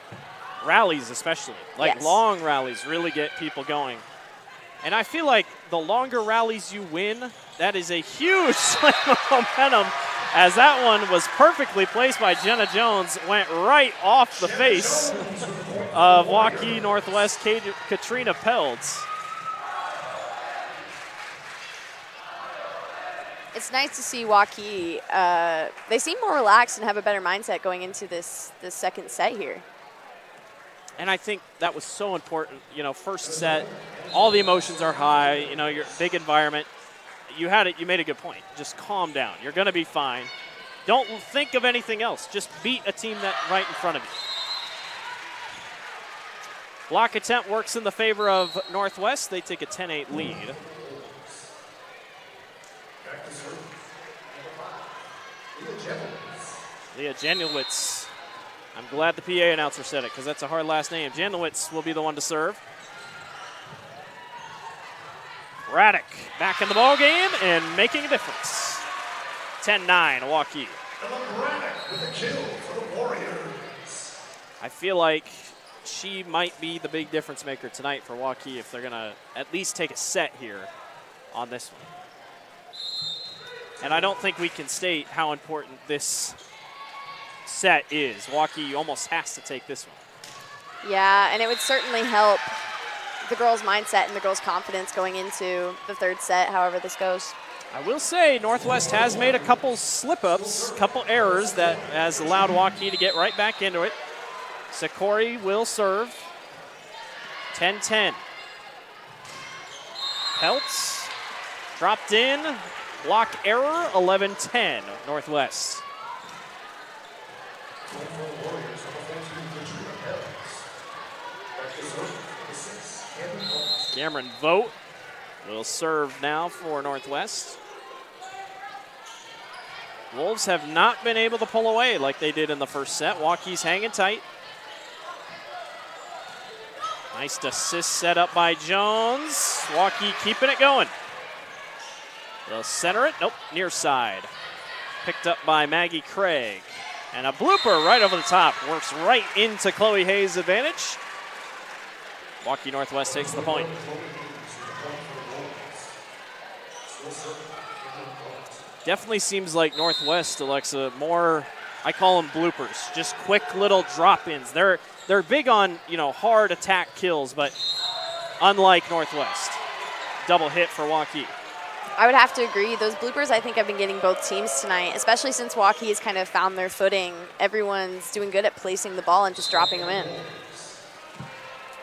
Rallies especially, like yes. Long rallies really get people going. And I feel like the longer rallies you win, that is a huge slam of momentum, as that one was perfectly placed by Jenna Jones, went right off the face of Waukee Northwest Katrina Peltz. It's nice to see Waukee. They seem more relaxed and have a better mindset going into this second set here. And I think that was so important. You know, first set, all the emotions are high. You know, your big environment. You had it. You made a good point. Just calm down. You're going to be fine. Don't think of anything else. Just beat a team that right in front of you. Block attempt works in the favor of Northwest. They take a 10-8 lead. Leah Janowitz. I'm glad the PA announcer said it because that's a hard last name. Janowitz will be the one to serve. Raddick back in the ball game and making a difference. 10-9, Waukee. I feel like she might be the big difference maker tonight for Waukee if they're going to at least take a set here on this one. And I don't think we can state how important this set is. Waukee almost has to take this one. Yeah, and it would certainly help the girls' mindset and the girls' confidence going into the third set, however this goes. I will say Northwest has made a couple slip-ups, couple errors that has allowed Waukee to get right back into it. Sikori will serve. 10-10. Peltz dropped in. Block error, 11-10, Northwest. Cameron Vogt will serve now for Northwest. Wolves have not been able to pull away like they did in the first set. Waukee's hanging tight. Nice assist set up by Jones. Waukee keeping it going. They'll center it. Nope, near side. Picked up by Maggie Craig. And a blooper right over the top. Works right into Chloe Hayes' advantage. Waukee Northwest takes the point. Definitely seems like Northwest, Alexa, more, I call them bloopers, just quick little drop-ins. They're big on, hard attack kills, but unlike Northwest. Double hit for Waukee. I would have to agree. Those bloopers, I think, have been getting both teams tonight, especially since Waukee has kind of found their footing. Everyone's doing good at placing the ball and just dropping them in.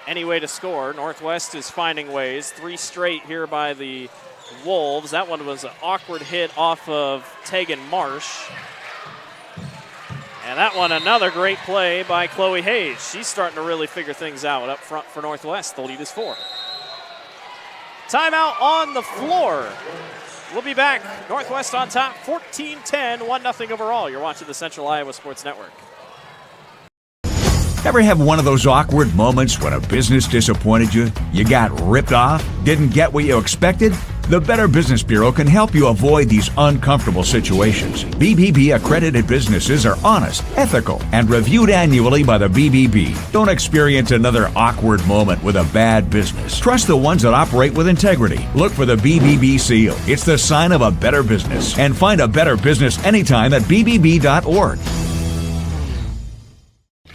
Any way to score. Northwest is finding ways. 3 straight here by the Wolves. That one was an awkward hit off of Tegan Marsh. And that one, another great play by Chloe Hayes. She's starting to really figure things out up front for Northwest. The lead is 4. Timeout on the floor. We'll be back. Northwest on top, 14-10, 1-0 overall. You're watching the Central Iowa Sports Network. Ever have one of those awkward moments when a business disappointed you? You got ripped off? Didn't get what you expected? The Better Business Bureau can help you avoid these uncomfortable situations. BBB accredited businesses are honest, ethical, and reviewed annually by the BBB. Don't experience another awkward moment with a bad business. Trust the ones that operate with integrity. Look for the BBB seal. It's the sign of a better business. And find a better business anytime at bbb.org.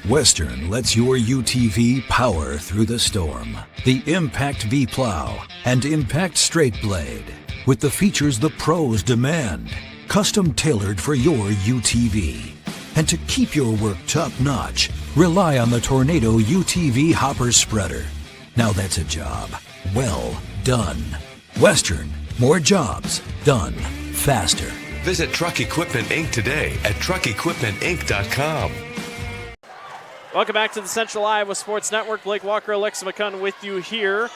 Western lets your UTV power through the storm. The Impact V Plow and Impact Straight Blade, with the features the pros demand. Custom tailored for your UTV. And to keep your work top-notch, rely on the Tornado UTV Hopper Spreader. Now that's a job well done. Western, more jobs done faster. Visit Truck Equipment Inc. today at truckequipmentinc.com. Welcome back to the Central Iowa Sports Network. Blake Walker, Alexa McCunn with you here.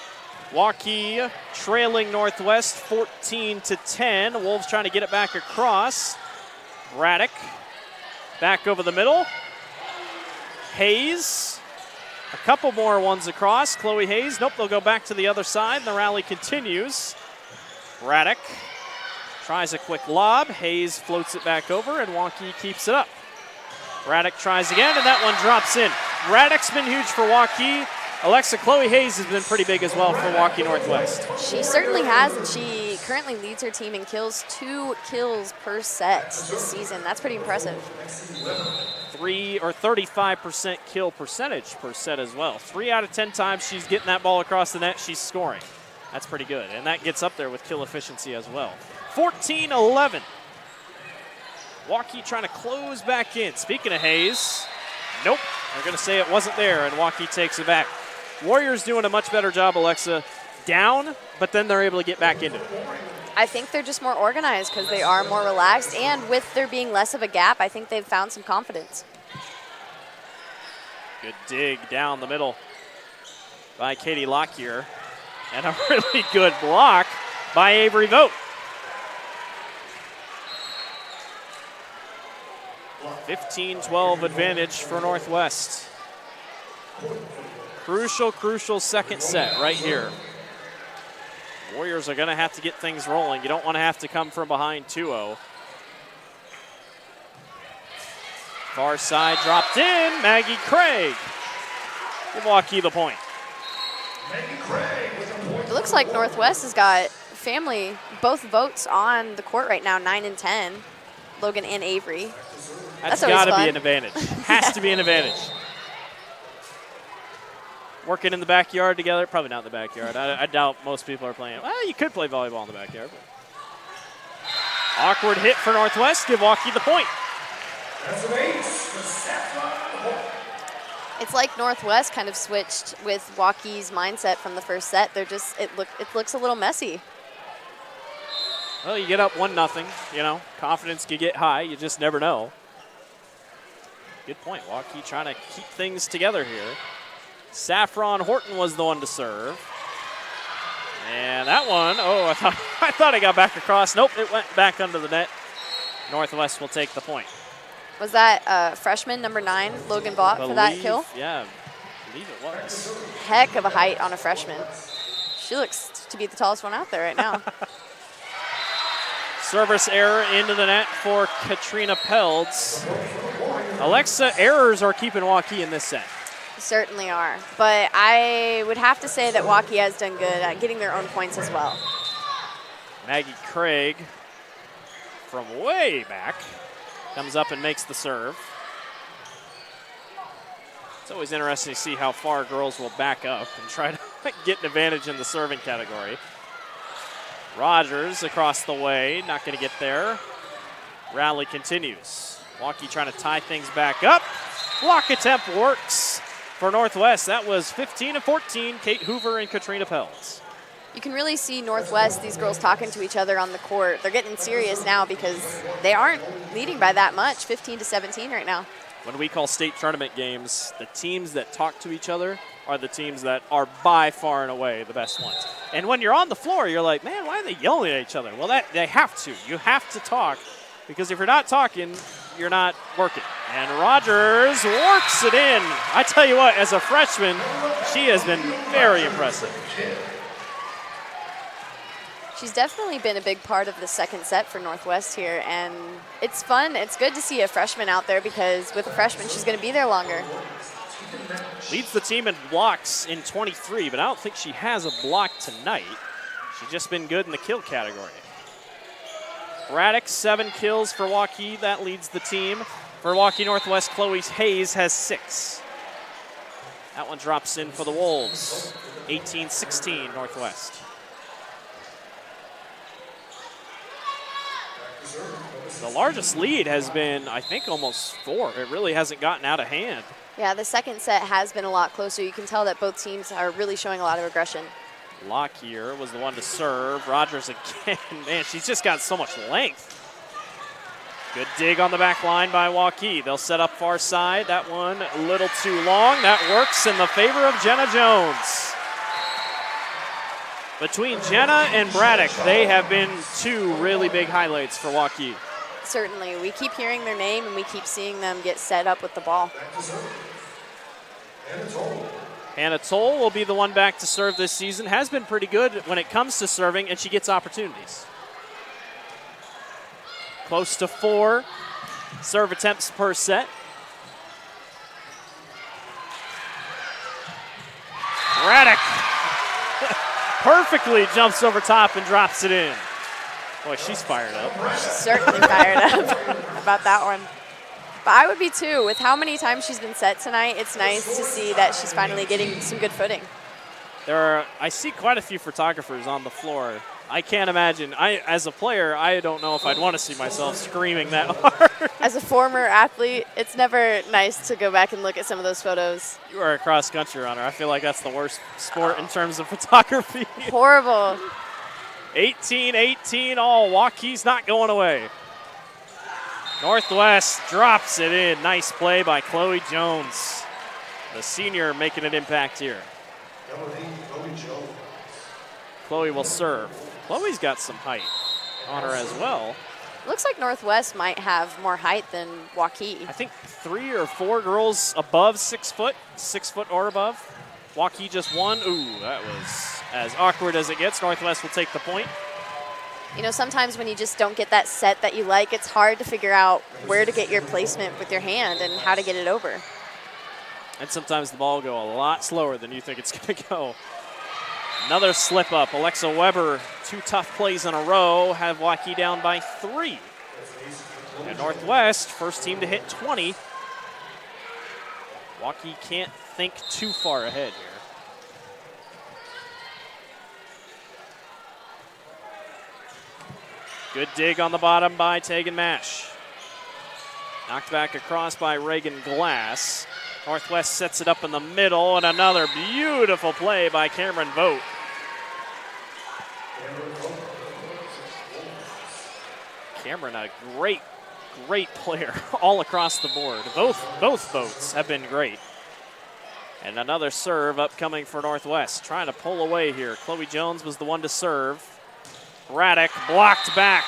Waukee trailing Northwest 14-10. Wolves trying to get it back across. Braddock back over the middle. Hayes. A couple more ones across. Chloe Hayes. Nope, they'll go back to the other side. The rally continues. Braddock tries a quick lob. Hayes floats it back over, and Waukee keeps it up. Braddock tries again, and that one drops in. Braddock's been huge for Waukee. Alexa, Chloe Hayes has been pretty big as well for Waukee Northwest. She certainly has, and she currently leads her team in kills, 2 kills per set this season. That's pretty impressive. 35% kill percentage per set as well. 3 out of 10 times she's getting that ball across the net, she's scoring. That's pretty good, and that gets up there with kill efficiency as well. 14-11. Waukee trying to close back in. Speaking of Hayes, nope, they're going to say it wasn't there, and Waukee takes it back. Warriors doing a much better job, Alexa, down, but then they're able to get back into it. I think they're just more organized because they are more relaxed, and with there being less of a gap, I think they've found some confidence. Good dig down the middle by Katie Lockyer, and a really good block by Avery Vogt. 15-12 advantage for Northwest. Crucial second set right here. Warriors are going to have to get things rolling. You don't want to have to come from behind 2-0. Far side dropped in. Maggie Craig. Give Waukee the point. It looks like Northwest has got family, both votes on the court right now, 9 and 10. Logan and Avery. That's got to be an advantage. Has to be an advantage. Working in the backyard together. Probably not in the backyard. I doubt most people are playing. Well, you could play volleyball in the backyard. But. Awkward hit for Northwest. Give Waukee the point. It's like Northwest kind of switched with Waukee's mindset from the first set. They're just it looks a little messy. Well, you get up 1-0. You know, confidence can get high. You just never know. Good point. Waukee trying to keep things together here. Saffron Horton was the one to serve. And that one, I thought it got back across. Nope, it went back under the net. Northwest will take the point. Was that freshman number 9, Logan Vaught, for that kill? Yeah. I believe it was. Heck of a height on a freshman. She looks to be the tallest one out there right now. Service error into the net for Katrina Pelds. Alexa, errors are keeping Waukee in this set. Certainly are. But I would have to say that Waukee has done good at getting their own points as well. Maggie Craig from way back comes up and makes the serve. It's always interesting to see how far girls will back up and try to get an advantage in the serving category. Rogers across the way, not going to get there. Rally continues. Waukee trying to tie things back up. Block attempt works for Northwest. That was 15-14, Kate Hoover and Katrina Pelds. You can really see Northwest, these girls talking to each other on the court. They're getting serious now because they aren't leading by that much, 15-17 right now. When we call state tournament games, the teams that talk to each other are the teams that are by far and away the best ones. And when you're on the floor, you're like, man, why are they yelling at each other? Well, they have to. You have to talk, because if you're not talking, you're not working. And Rogers works it in. I tell you what, as a freshman, she has been very impressive. She's definitely been a big part of the second set for Northwest here, and it's fun. It's good to see a freshman out there because with a freshman, she's going to be there longer. Leads the team in blocks in 23, but I don't think she has a block tonight. She's just been good in the kill category. Braddock, 7 kills for Waukee. That leads the team. For Waukee Northwest, Chloe Hayes has 6. That one drops in for the Wolves. 18-16 Northwest. The largest lead has been, I think, almost 4. It really hasn't gotten out of hand. Yeah, the second set has been a lot closer. You can tell that both teams are really showing a lot of aggression. Lockyer was the one to serve. Rogers again. Man, she's just got so much length. Good dig on the back line by Waukee. They'll set up far side. That one a little too long. That works in the favor of Jenna Jones. Between Jenna and Braddock, they have been 2 really big highlights for Waukee. Certainly. We keep hearing their name, and we keep seeing them get set up with the ball. Hannah Toll will be the one back to serve this season. Has been pretty good when it comes to serving, and she gets opportunities. Close to 4 serve attempts per set. Braddock perfectly jumps over top and drops it in. Boy, she's fired up. She's certainly fired up about that one. But I would be too. With how many times she's been set tonight, it's nice to see that she's finally getting some good footing. I see quite a few photographers on the floor. I can't imagine. As a player, I don't know if I'd want to see myself screaming that hard. As a former athlete, it's never nice to go back and look at some of those photos. You are a cross-country runner. I feel like that's the worst sport in terms of photography. Horrible. 18-18 all. Waukee's not going away. Northwest drops it in. Nice play by Chloe Jones. The senior making an impact here. Chloe will serve. Chloe's got some height on her as well. Looks like Northwest might have more height than Waukee. I think 3 or 4 girls above 6 foot, 6 foot or above. Waukee just 1. Ooh, that was as awkward as it gets. Northwest will take the point. You know, sometimes when you just don't get that set that you like, it's hard to figure out where to get your placement with your hand and how to get it over. And sometimes the ball will go a lot slower than you think it's going to go. Another slip up. Alexa Weber, 2 tough plays in a row, have Waukee down by 3. And Northwest, first team to hit 20. Waukee can't think too far ahead here. Good dig on the bottom by Tegan Mash. Knocked back across by Reagan Glass. Northwest sets it up in the middle, and another beautiful play by Cameron Vogt. Cameron, a great player all across the board. Both Votes have been great. And another serve upcoming for Northwest. Trying to pull away here. Chloe Jones was the one to serve. Braddock blocked back.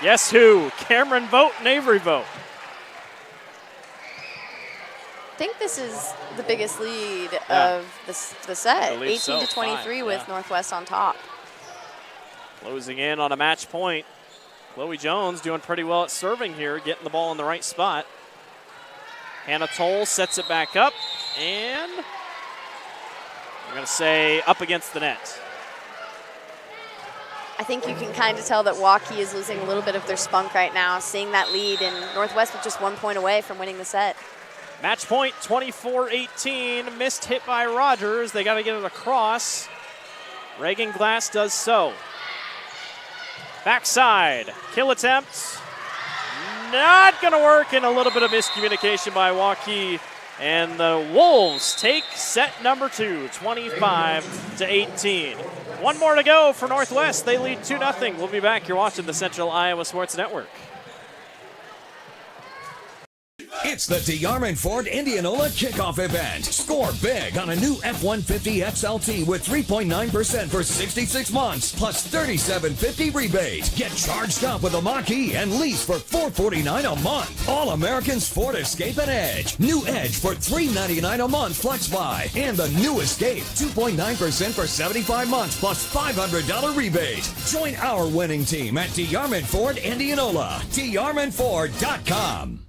Guess who? Cameron Vogt and Avery Vogt. think this is the biggest lead of the set, 18 to 23 with Northwest on top. Closing in on a match point. Chloe Jones doing pretty well at serving here, getting the ball in the right spot. Hannah Toll sets it back up, and we're going to say up against the net. I think you can kind of tell that Waukee is losing a little bit of their spunk right now, seeing that lead, and Northwest was just 1 point away from winning the set. Match point, 24-18, missed hit by Rogers. They got to get it across. Reagan Glass does so. Backside, kill attempt. Not going to work, and a little bit of miscommunication by Waukee. And the Wolves take set number 2, 25-18. One more to go for Northwest. They lead 2-0. We'll be back. You're watching the Central Iowa Sports Network. It's the DeArmond Ford Indianola Kickoff Event. Score big on a new F-150 XLT with 3.9% for 66 months, plus $3,750 rebate. Get charged up with a Waukee and lease for $449 a month. All Americans Ford Escape and Edge. New Edge for $399 a month flex buy. And the new Escape, 2.9% for 75 months, plus $500 rebate. Join our winning team at DeArmond Ford Indianola. DeArmondFord.com.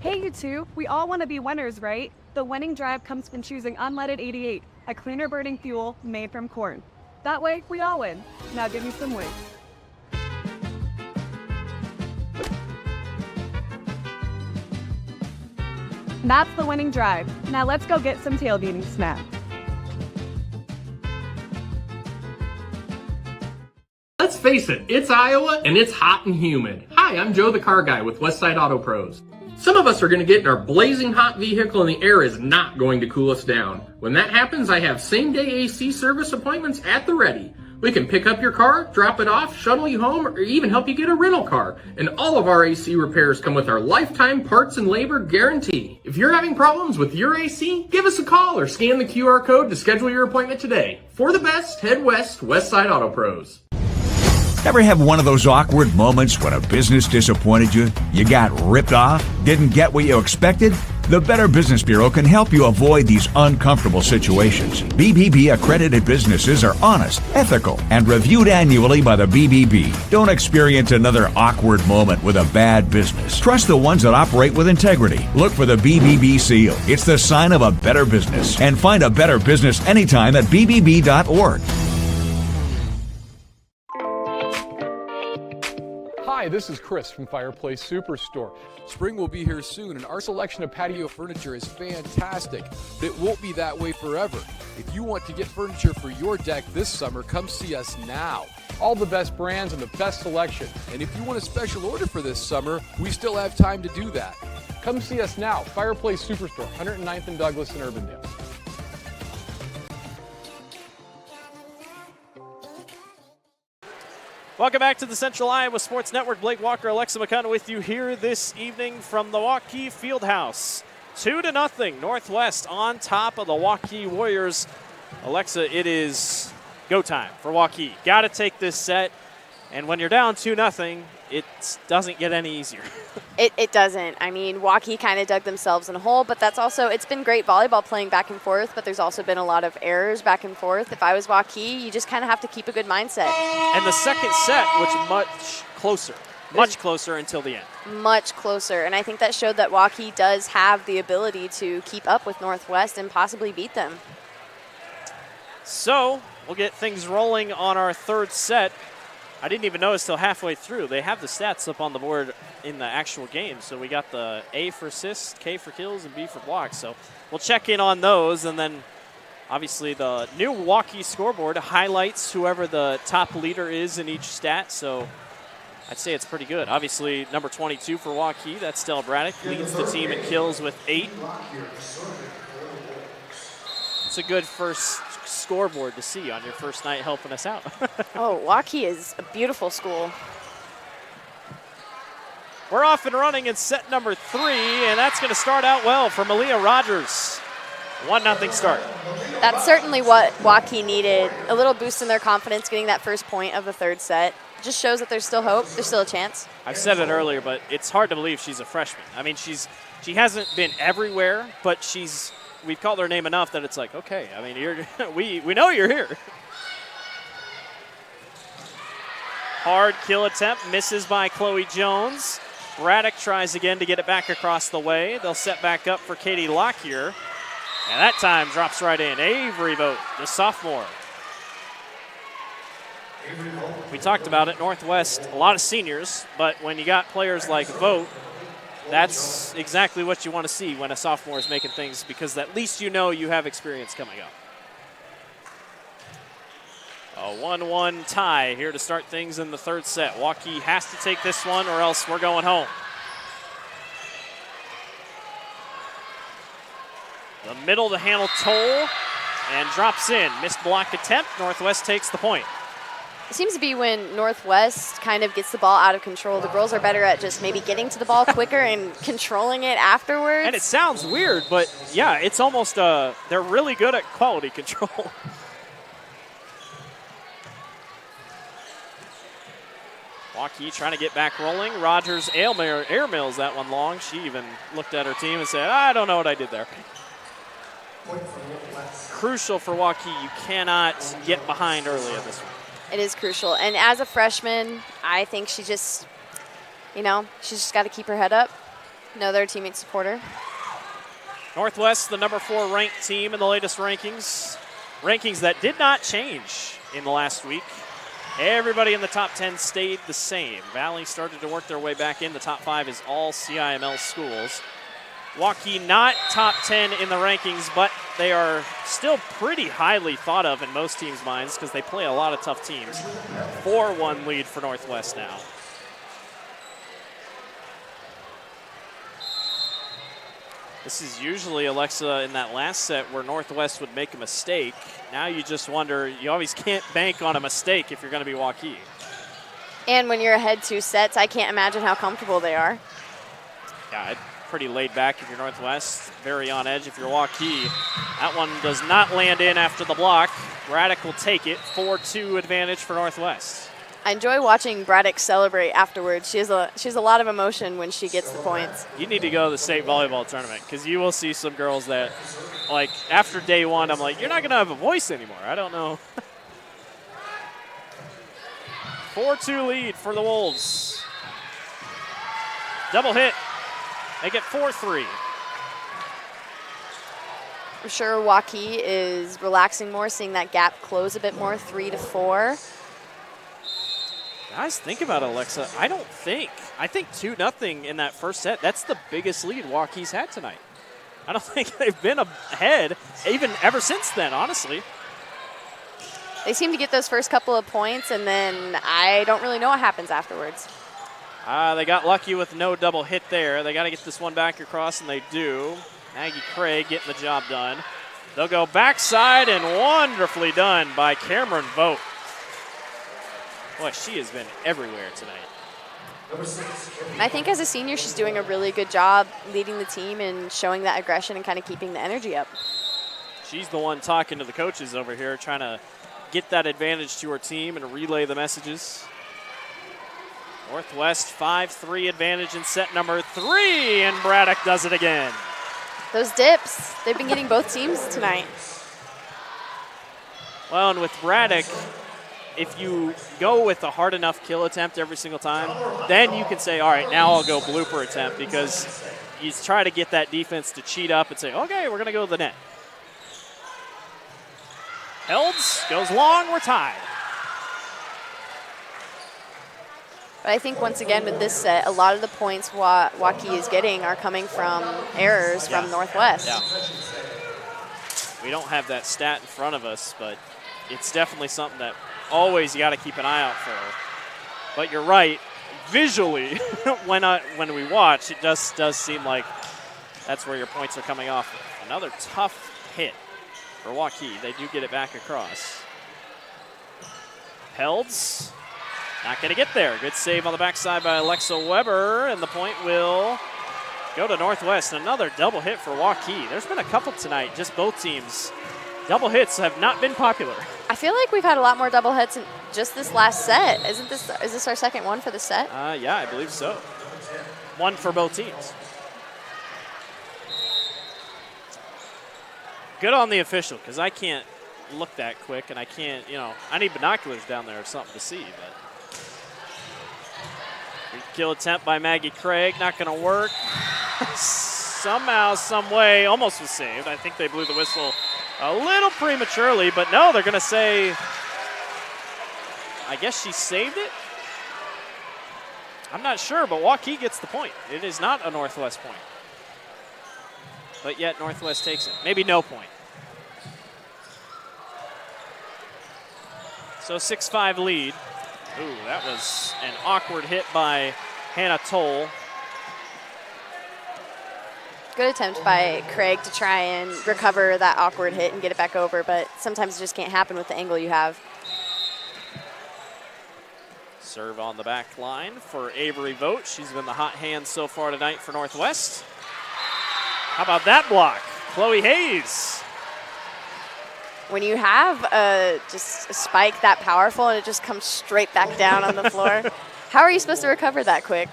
Hey, you two, we all want to be winners, right? The winning drive comes from choosing unleaded 88, a cleaner burning fuel made from corn. That way, we all win. Now give me some wings. That's the winning drive. Now let's go get some tailgating snacks. Let's face it, it's Iowa and it's hot and humid. Hi, I'm Joe the Car Guy with Westside Auto Pros. Some of us are going to get in our blazing hot vehicle and the air is not going to cool us down. When that happens, I have same-day AC service appointments at the ready. We can pick up your car, drop it off, shuttle you home, or even help you get a rental car. And all of our AC repairs come with our lifetime parts and labor guarantee. If you're having problems with your AC, give us a call or scan the QR code to schedule your appointment today. For the best, head west, Westside Auto Pros. Ever have one of those awkward moments when a business disappointed you? You got ripped off? Didn't get what you expected? The Better Business Bureau can help you avoid these uncomfortable situations. BBB accredited businesses are honest, ethical, and reviewed annually by the BBB. Don't experience another awkward moment with a bad business. Trust the ones that operate with integrity. Look for the BBB seal. It's the sign of a better business. And find a better business anytime at bbb.org. Hi, this is Chris from Fireplace Superstore. Spring will be here soon, and our selection of patio furniture is fantastic, but it won't be that way forever. If you want to get furniture for your deck this summer, come see us now. All the best brands and the best selection. And if you want a special order for this summer, we still have time to do that. Come see us now, Fireplace Superstore, 109th and Douglas in Urbandale. Welcome back to the Central Iowa Sports Network. Blake Walker, Alexa McCunn with you here this evening from the Waukee Fieldhouse. 2-0, Northwest on top of the Waukee Warriors. Alexa, it is go time for Waukee. Got to take this set, and when you're down 2-0, it doesn't get any easier. It doesn't. I mean, Waukee kind of dug themselves in a hole, but that's also, it's been great volleyball playing back and forth, but there's also been a lot of errors back and forth. If I was Waukee, you just kind of have to keep a good mindset. And the second set, which much closer until the end. Much closer, and I think that showed that Waukee does have the ability to keep up with Northwest and possibly beat them. So we'll get things rolling on our third set. I didn't even notice till halfway through. They have the stats up on the board in the actual game. So we got the A for assists, K for kills, and B for blocks. So we'll check in on those. And then obviously the new Waukee scoreboard highlights whoever the top leader is in each stat. So I'd say it's pretty good. Obviously number 22 for Waukee, that's Stella Braddock, leads the team in kills with 8. It's a good first scoreboard to see on your first night helping us out. Oh, Waukee is a beautiful school. We're off and running in set number 3, and that's going to start out well for Malia Rogers. 1-0 start. That's certainly what Waukee needed. A little boost in their confidence getting that first point of the third set. just shows that there's still hope. There's still a chance. I've said it earlier, but it's hard to believe she's a freshman. I mean, she hasn't been everywhere, but we've called her name enough that it's like, okay, I mean, we know you're here. Hard kill attempt, misses by Chloe Jones. Braddock tries again to get it back across the way. They'll set back up for Katie Lockyer. And that time drops right in. Avery Vogt, the sophomore. We talked about it, Northwest, a lot of seniors, but when you got players like Vogt, that's exactly what you want to see when a sophomore is making things, because at least you know you have experience coming up. A 1-1 tie here to start things in the third set. Waukee has to take this one or else we're going home. The middle to handle Toll and drops in. Missed block attempt. Northwest takes the point. It seems to be when Northwest kind of gets the ball out of control. The girls are better at just maybe getting to the ball quicker and controlling it afterwards. And it sounds weird, but yeah, it's almost, they're really good at quality control. Waukee trying to get back rolling. Rogers airmails that one long. She even looked at her team and said, I don't know what I did there. Crucial for Waukee. You cannot get behind early at this one. It is crucial. And as a freshman, I think she just, she's just got to keep her head up. Know their teammates support her. Northwest, the number 4 ranked team in the latest rankings. Rankings that did not change in the last week. Everybody in the top 10 stayed the same. Valley started to work their way back in. The top 5 is all CIML schools. Waukee not top 10 in the rankings, but they are still pretty highly thought of in most teams' minds because they play a lot of tough teams. 4-1 lead for Northwest now. This is usually, Alexa, in that last set where Northwest would make a mistake. Now you just wonder, you always can't bank on a mistake if you're going to be Waukee. And when you're ahead 2 sets, I can't imagine how comfortable they are. Yeah, pretty laid back if you're Northwest. Very on edge if you're Waukee. That one does not land in after the block. Braddock will take it. 4-2 advantage for Northwest. I enjoy watching Braddock celebrate afterwards. She has a lot of emotion when she gets the points. You need to go to the state volleyball tournament because you will see some girls that, like, after day 1, I'm like, you're not going to have a voice anymore. I don't know. 4-2 lead for the Wolves. Double hit. They get 4-3. I'm sure Waukee is relaxing more, seeing that gap close a bit more, 3-4. Guys, think about it, Alexa. I think 2-0 in that first set. That's the biggest lead Waukee's had tonight. I don't think they've been ahead even ever since then, honestly. They seem to get those first couple of points, and then I don't really know what happens afterwards. They got lucky with no double hit there. They got to get this one back across, and they do. Maggie Craig getting the job done. They'll go backside, and wonderfully done by Cameron Vogt. Boy, she has been everywhere tonight. I think as a senior, she's doing a really good job leading the team and showing that aggression and kind of keeping the energy up. She's the one talking to the coaches over here, trying to get that advantage to her team and relay the messages. Northwest 5-3 advantage in set number 3, and Braddock does it again. Those dips, they've been getting both teams tonight. Well, and with Braddock, if you go with a hard enough kill attempt every single time, then you can say, all right, now I'll go blooper attempt, because you try to get that defense to cheat up and say, okay, we're going to go to the net. Helds goes long, we're tied. But I think once again with this set, a lot of the points Waukee is getting are coming from errors from Northwest. Yeah. We don't have that stat in front of us, but it's definitely something that always you got to keep an eye out for. But you're right, visually, when we watch, it just does seem like that's where your points are coming off. Another tough hit for Waukee. They do get it back across. Helds, not going to get there. Good save on the backside by Alexa Weber, and the point will go to Northwest. Another double hit for Waukee. There's been a couple tonight, just both teams. Double hits have not been popular. I feel like we've had a lot more double hits in just this last set. Is this our second one for the set? Yeah, I believe so. One for both teams. Good on the official, because I can't look that quick, and I can't, I need binoculars down there or something to see. But free kill attempt by Maggie Craig, not going to work. Somehow, some way, almost was saved. I think they blew the whistle a little prematurely, but no, they're going to say, I guess she saved it? I'm not sure, but Waukee gets the point. It is not a Northwest point. But yet Northwest takes it. Maybe no point. So 6-5 lead. Ooh, that was an awkward hit by Hannah Toll. Good attempt by Craig to try and recover that awkward hit and get it back over, but sometimes it just can't happen with the angle you have. Serve on the back line for Avery Vogt. She's been the hot hand so far tonight for Northwest. How about that block? Chloe Hayes. When you have just a spike that powerful and it just comes straight back down on the floor, how are you supposed to recover that quick?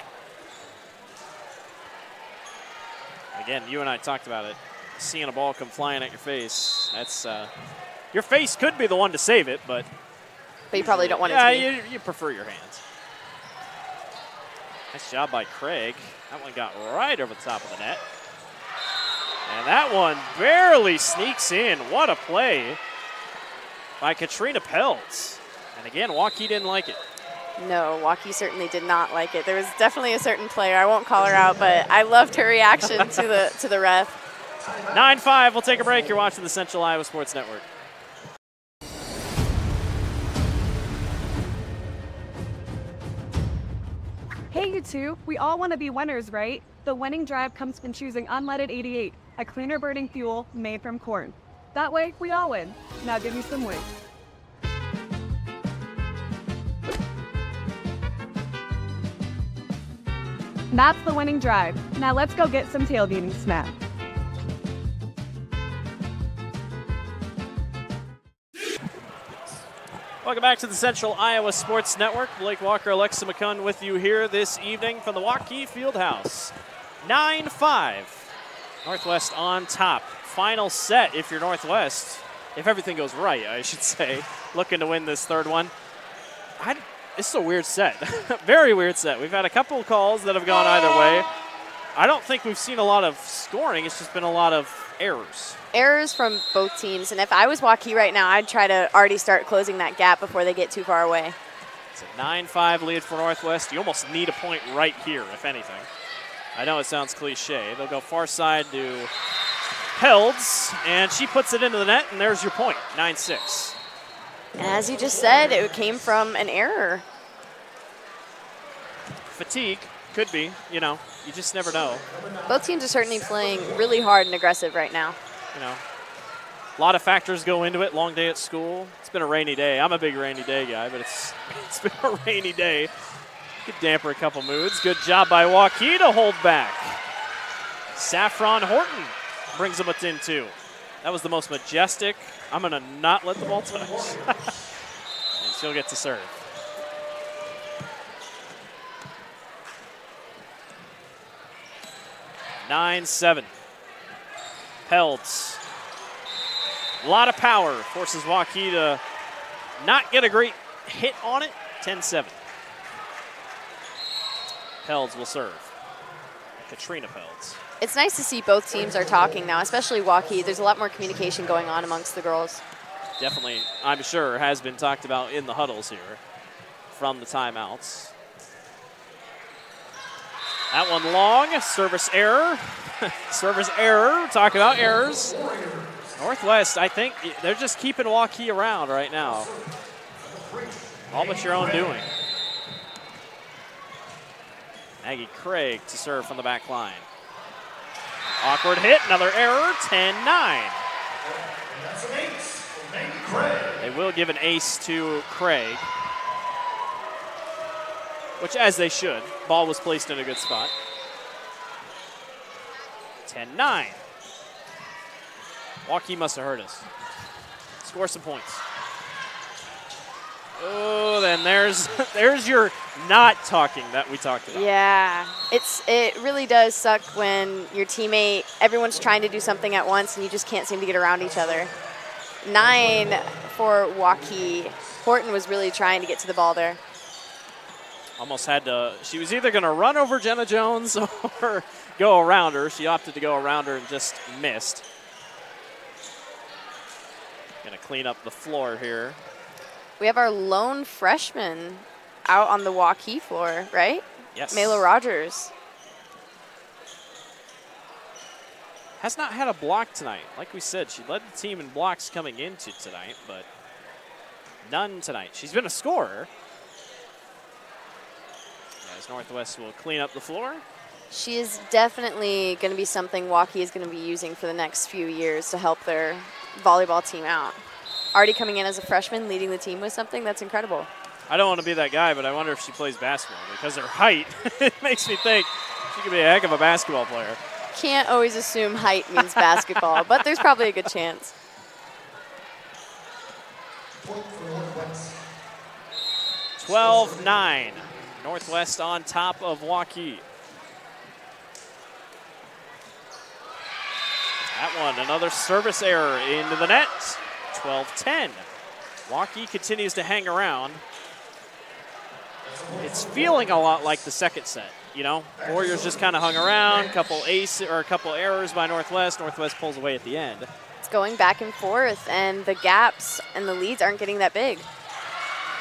Again, you and I talked about it. Seeing a ball come flying at your face, that's your face could be the one to save it, but you probably don't want it to be. Yeah, you prefer your hands. Nice job by Craig. That one got right over the top of the net. And that one barely sneaks in. What a play by Katrina Peltz. And again, Waukee didn't like it. No, Waukee certainly did not like it. There was definitely a certain player, I won't call her out, but I loved her reaction to the ref. 9-5, we'll take a break. You're watching the Central Iowa Sports Network. Hey, you two, we all want to be winners, right? The winning drive comes from choosing unleaded 88, a cleaner burning fuel made from corn. That way, we all win. Now give me some wings. That's the winning drive. Now let's go get some tailgating snacks. Welcome back to the Central Iowa Sports Network. Blake Walker, Alexa McCunn with you here this evening from the Waukee Fieldhouse. 9-5. Northwest on top. Final set if you're Northwest. If everything goes right, I should say. Looking to win this third one. This is a weird set. Very weird set. We've had a couple of calls that have gone either way. I don't think we've seen a lot of scoring. It's just been a lot of errors. Errors from both teams, and if I was Waukee right now, I'd try to already start closing that gap before they get too far away. It's a 9-5 lead for Northwest. You almost need a point right here, if anything. I know it sounds cliche. They'll go far side to Peltz, and she puts it into the net, and there's your point, 9-6. And as you just said, it came from an error. Fatigue, could be, you just never know. Both teams are certainly playing really hard and aggressive right now. A lot of factors go into it. Long day at school. It's been a rainy day. I'm a big rainy day guy, but it's been a rainy day. Could damper a couple moods. Good job by Waukee to hold back. Saffron Horton brings them within two. That was the most majestic. I'm going to not let the ball touch. And she'll get to serve. 9-7. Peltz. A lot of power. Forces Waukee to not get a great hit on it. 10-7. Peltz will serve. Katrina Peltz. It's nice to see both teams are talking now, especially Waukee. There's a lot more communication going on amongst the girls. Definitely, I'm sure, has been talked about in the huddles here from the timeouts. That one long, service error. Service error, talking about errors. Northwest, I think they're just keeping Waukee around right now. All but your own doing. Maggie Craig to serve from the back line. Awkward hit, another error, 10-9. They will give an ace to Craig, which as they should. Ball was placed in a good spot. 10-9. Waukee must have heard us. Score some points. Oh, then there's your not talking that we talked about. Yeah, it really does suck when your teammate, everyone's trying to do something at once and you just can't seem to get around each other. 9 for Waukee. Horton was really trying to get to the ball there. Almost had to, she was either going to run over Jenna Jones or go around her. She opted to go around her and just missed. Going to clean up the floor here. We have our lone freshman out on the Waukee floor, right? Yes. Mela Rogers. Has not had a block tonight. Like we said, she led the team in blocks coming into tonight, but none tonight. She's been a scorer. As Northwest will clean up the floor. She is definitely going to be something Waukee is going to be using for the next few years to help their volleyball team out. Already coming in as a freshman, leading the team with something, that's incredible. I don't want to be that guy, but I wonder if she plays basketball because her height, it makes me think she could be a heck of a basketball player. Can't always assume height means basketball, but there's probably a good chance. 12-9. Northwest on top of Waukee. That one, another service error into the net. 12-10. Waukee continues to hang around. It's feeling a lot like the second set. You know, Warriors just kind of hung around, a couple errors by Northwest. Northwest pulls away at the end. It's going back and forth, and the gaps and the leads aren't getting that big.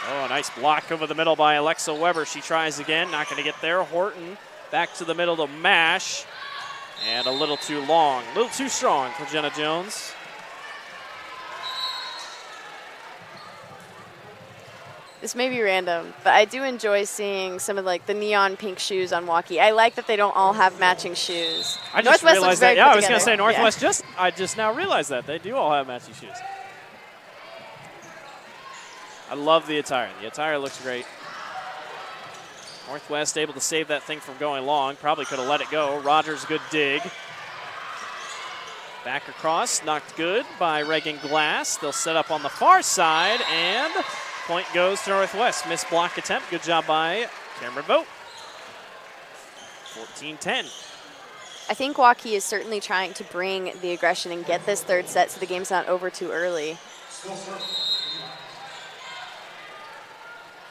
Oh, a nice block over the middle by Alexa Weber. She tries again, not going to get there. Horton back to the middle to mash. And a little too long, a little too strong for Jenna Jones. This may be random, but I do enjoy seeing some of like the neon pink shoes on Waukee. I like that they don't all have matching shoes. I just Northwest realized that. Yeah, I was going to say Northwest. Yeah. I just now realized that they do all have matching shoes. I love the attire. The attire looks great. Northwest able to save that thing from going long. Probably could have let it go. Rogers, good dig. Back across, knocked good by Reagan Glass. They'll set up on the far side, and point goes to Northwest. Missed block attempt. Good job by Cameron Vogt. 14-10. I think Waukee is certainly trying to bring the aggression and get this third set so the game's not over too early.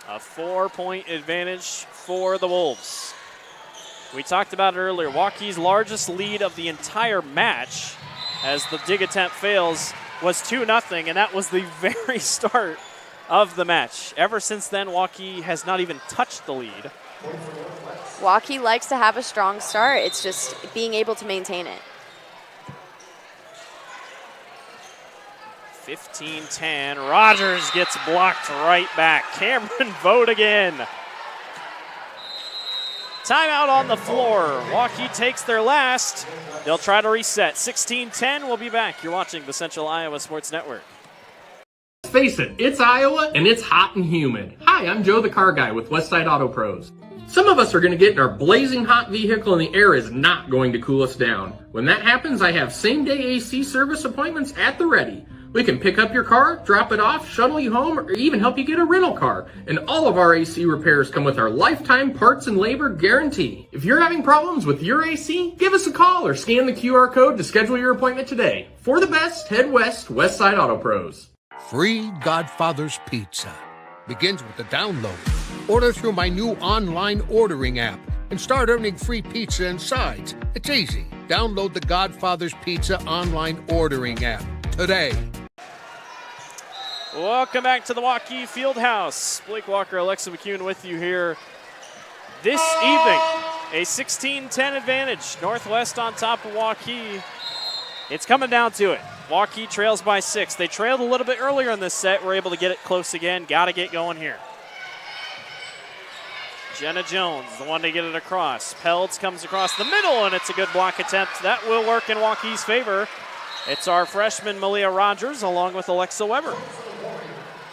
A 4-point advantage for the Wolves. We talked about it earlier. Waukee's largest lead of the entire match as the dig attempt fails was 2-0, and that was the very start of the match. Ever since then, Waukee has not even touched the lead. Waukee likes to have a strong start. It's just being able to maintain it. 15-10. Rogers gets blocked right back. Cameron Vogt again. Timeout on the floor. Waukee takes their last. They'll try to reset. 16-10. We'll be back. You're watching the Central Iowa Sports Network. Let's face it, it's Iowa and it's hot and humid. Hi, I'm Joe the Car Guy with Westside Auto Pros. Some of us are going to get in our blazing hot vehicle and the air is not going to cool us down. When that happens, I have same-day AC service appointments at the ready. We can pick up your car, drop it off, shuttle you home, or even help you get a rental car. And all of our AC repairs come with our lifetime parts and labor guarantee. If you're having problems with your AC, give us a call or scan the QR code to schedule your appointment today. For the best, head west, Westside Auto Pros. Free Godfather's Pizza begins with the download. Order through my new online ordering app and start earning free pizza and sides. It's easy. Download the Godfather's Pizza online ordering app today. Welcome back to the Waukee Fieldhouse. Blake Walker, Alexa McCune with you here this evening. A 16-10 advantage. Northwest on top of Waukee. It's coming down to it. Waukee trails by 6. They trailed a little bit earlier in this set. We're able to get it close again. Got to get going here. Jenna Jones, the one to get it across. Peltz comes across the middle, and it's a good block attempt. That will work in Waukee's favor. It's our freshman, Malia Rogers, along with Alexa Weber.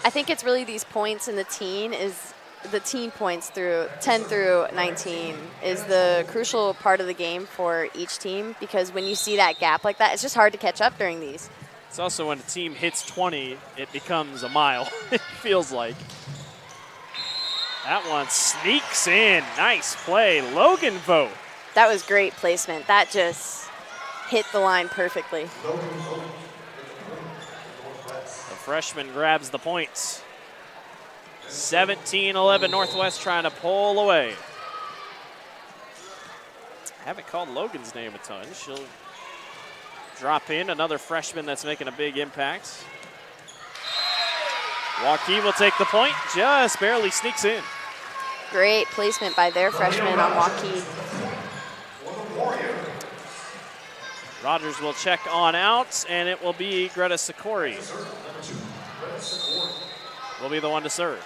I think it's really these points in the teen points through 10 through 19 is the crucial part of the game for each team, because when you see that gap like that, it's just hard to catch up during these. It's also when a team hits 20, it becomes a mile, it feels like. That one sneaks in. Nice play. Logan Vogt. That was great placement. That just hit the line perfectly. The freshman grabs the points. 17-11 Northwest trying to pull away. Haven't called Logan's name a ton. She'll drop in, another freshman that's making a big impact. Waukee will take the point, just barely sneaks in. Great placement by their freshman on Waukee. Rogers will check on out, and it will be Greta Sikori. Will be the one to serve.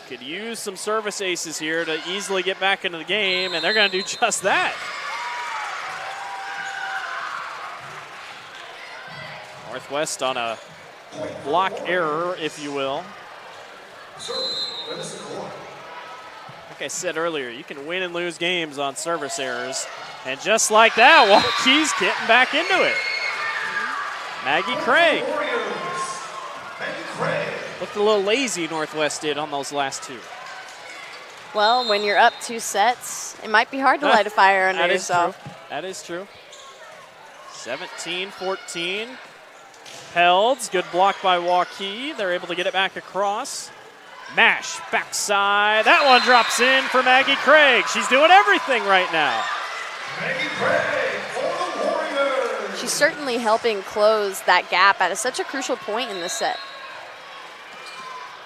Could use some service aces here to easily get back into the game, and they're going to do just that. Northwest on a block error, if you will. Like I said earlier, you can win and lose games on service errors. And just like that, Waukee's getting back into it. Maggie Craig. Looked a little lazy, Northwest did on those last two. Well, when you're up 2 sets, it might be hard to light a fire under yourself. That is true. 17-14. Pelds, good block by Waukee. They're able to get it back across. Mash, backside. That one drops in for Maggie Craig. She's doing everything right now. Maggie Craig for the Warriors. She's certainly helping close that gap at such a crucial point in this set.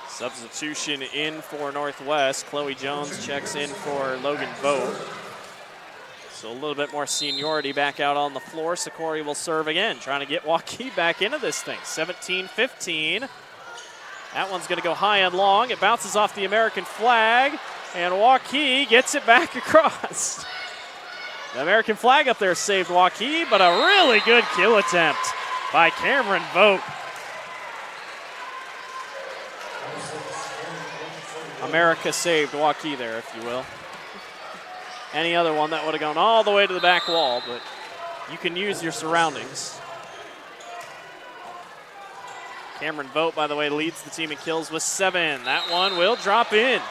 Substitution in for Northwest. Chloe Jones checks in for Logan Vogt. So a little bit more seniority back out on the floor. Sikori will serve again, trying to get Waukee back into this thing. 17-15. That one's going to go high and long. It bounces off the American flag, and Waukee gets it back across. The American flag up there saved Waukee, but a really good kill attempt by Cameron Vogt. America saved Waukee there, if you will. Any other one that would have gone all the way to the back wall, but you can use your surroundings. Cameron Vogt, by the way, leads the team in kills with 7. That one will drop in.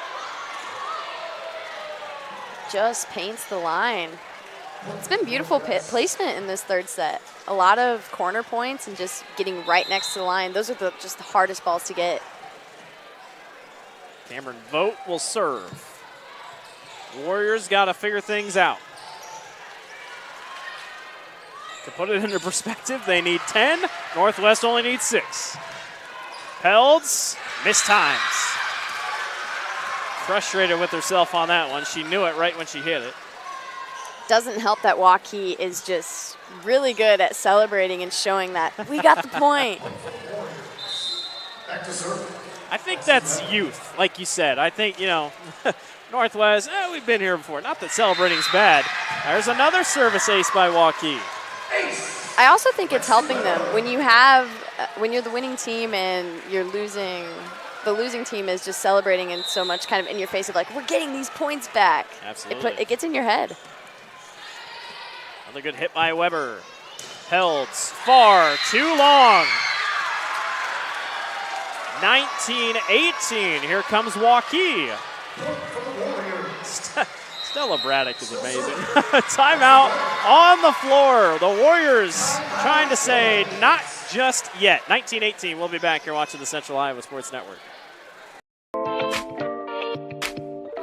Just paints the line. It's been beautiful placement in this third set. A lot of corner points and just getting right next to the line. Those are just the hardest balls to get. Cameron Vogt will serve. Warriors got to figure things out. To put it into perspective, they need 10. Northwest only needs 6. Pelds, missed times. Frustrated with herself on that one. She knew it right when she hit it. Doesn't help that Waukee is just really good at celebrating and showing that we got the point. Back to serve. I think that's youth, like you said. I think, Northwest, we've been here before. Not that celebrating's bad. There's another service ace by Waukee. I also think it's helping them. When you're the winning team and you're losing, the losing team is just celebrating and so much kind of in your face of like, we're getting these points back. Absolutely. It gets in your head. Another good hit by Weber. Pelds, far, too long. 19-18, here comes Waukee. Stella Braddock is amazing. Timeout on the floor. The Warriors trying to say not just yet. 19-18, we'll be back here watching the Central Iowa Sports Network.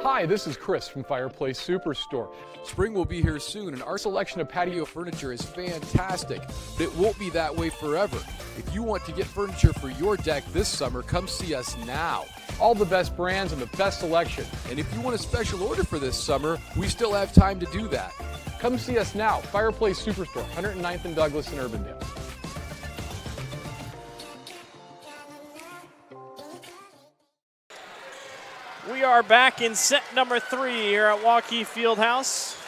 Hi, this is Chris from Fireplace Superstore. Spring will be here soon, and our selection of patio furniture is fantastic, but it won't be that way forever. If you want to get furniture for your deck this summer, come see us now. All the best brands and the best selection. And if you want a special order for this summer, we still have time to do that. Come see us now, Fireplace Superstore, 109th and Douglas in Urbandale. We are back in set number 3 here at Waukee Fieldhouse.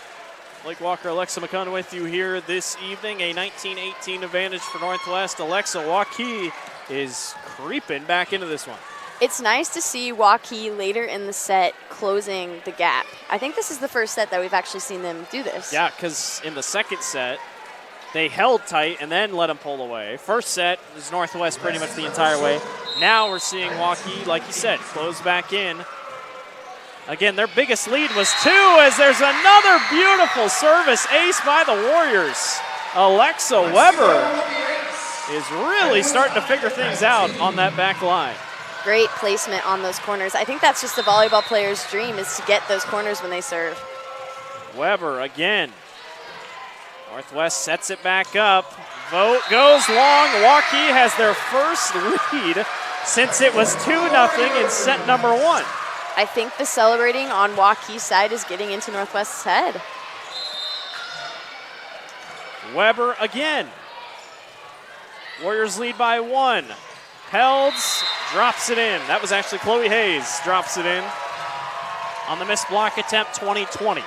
Blake Walker, Alexa McCunn with you here this evening. A 19-18 advantage for Northwest. Alexa, Waukee is creeping back into this one. It's nice to see Waukee later in the set closing the gap. I think this is the first set that we've actually seen them do this. Yeah, because in the second set, they held tight and then let them pull away. First set was Northwest pretty much the entire way. Now we're seeing Waukee, like you said, close back in. Again, their biggest lead was 2 as there's another beautiful service ace by the Warriors. Alexa Weber is really starting to figure things out on that back line. Great placement on those corners. I think that's just a volleyball player's dream, is to get those corners when they serve. Weber again. Northwest sets it back up. Vote goes long. Waukee has their first lead since it was 2-0 in set number 1. I think the celebrating on Waukee's side is getting into Northwest's head. Weber again. Warriors lead by 1. Pelds drops it in. That was actually Chloe Hayes drops it in on the missed block attempt, 20-20.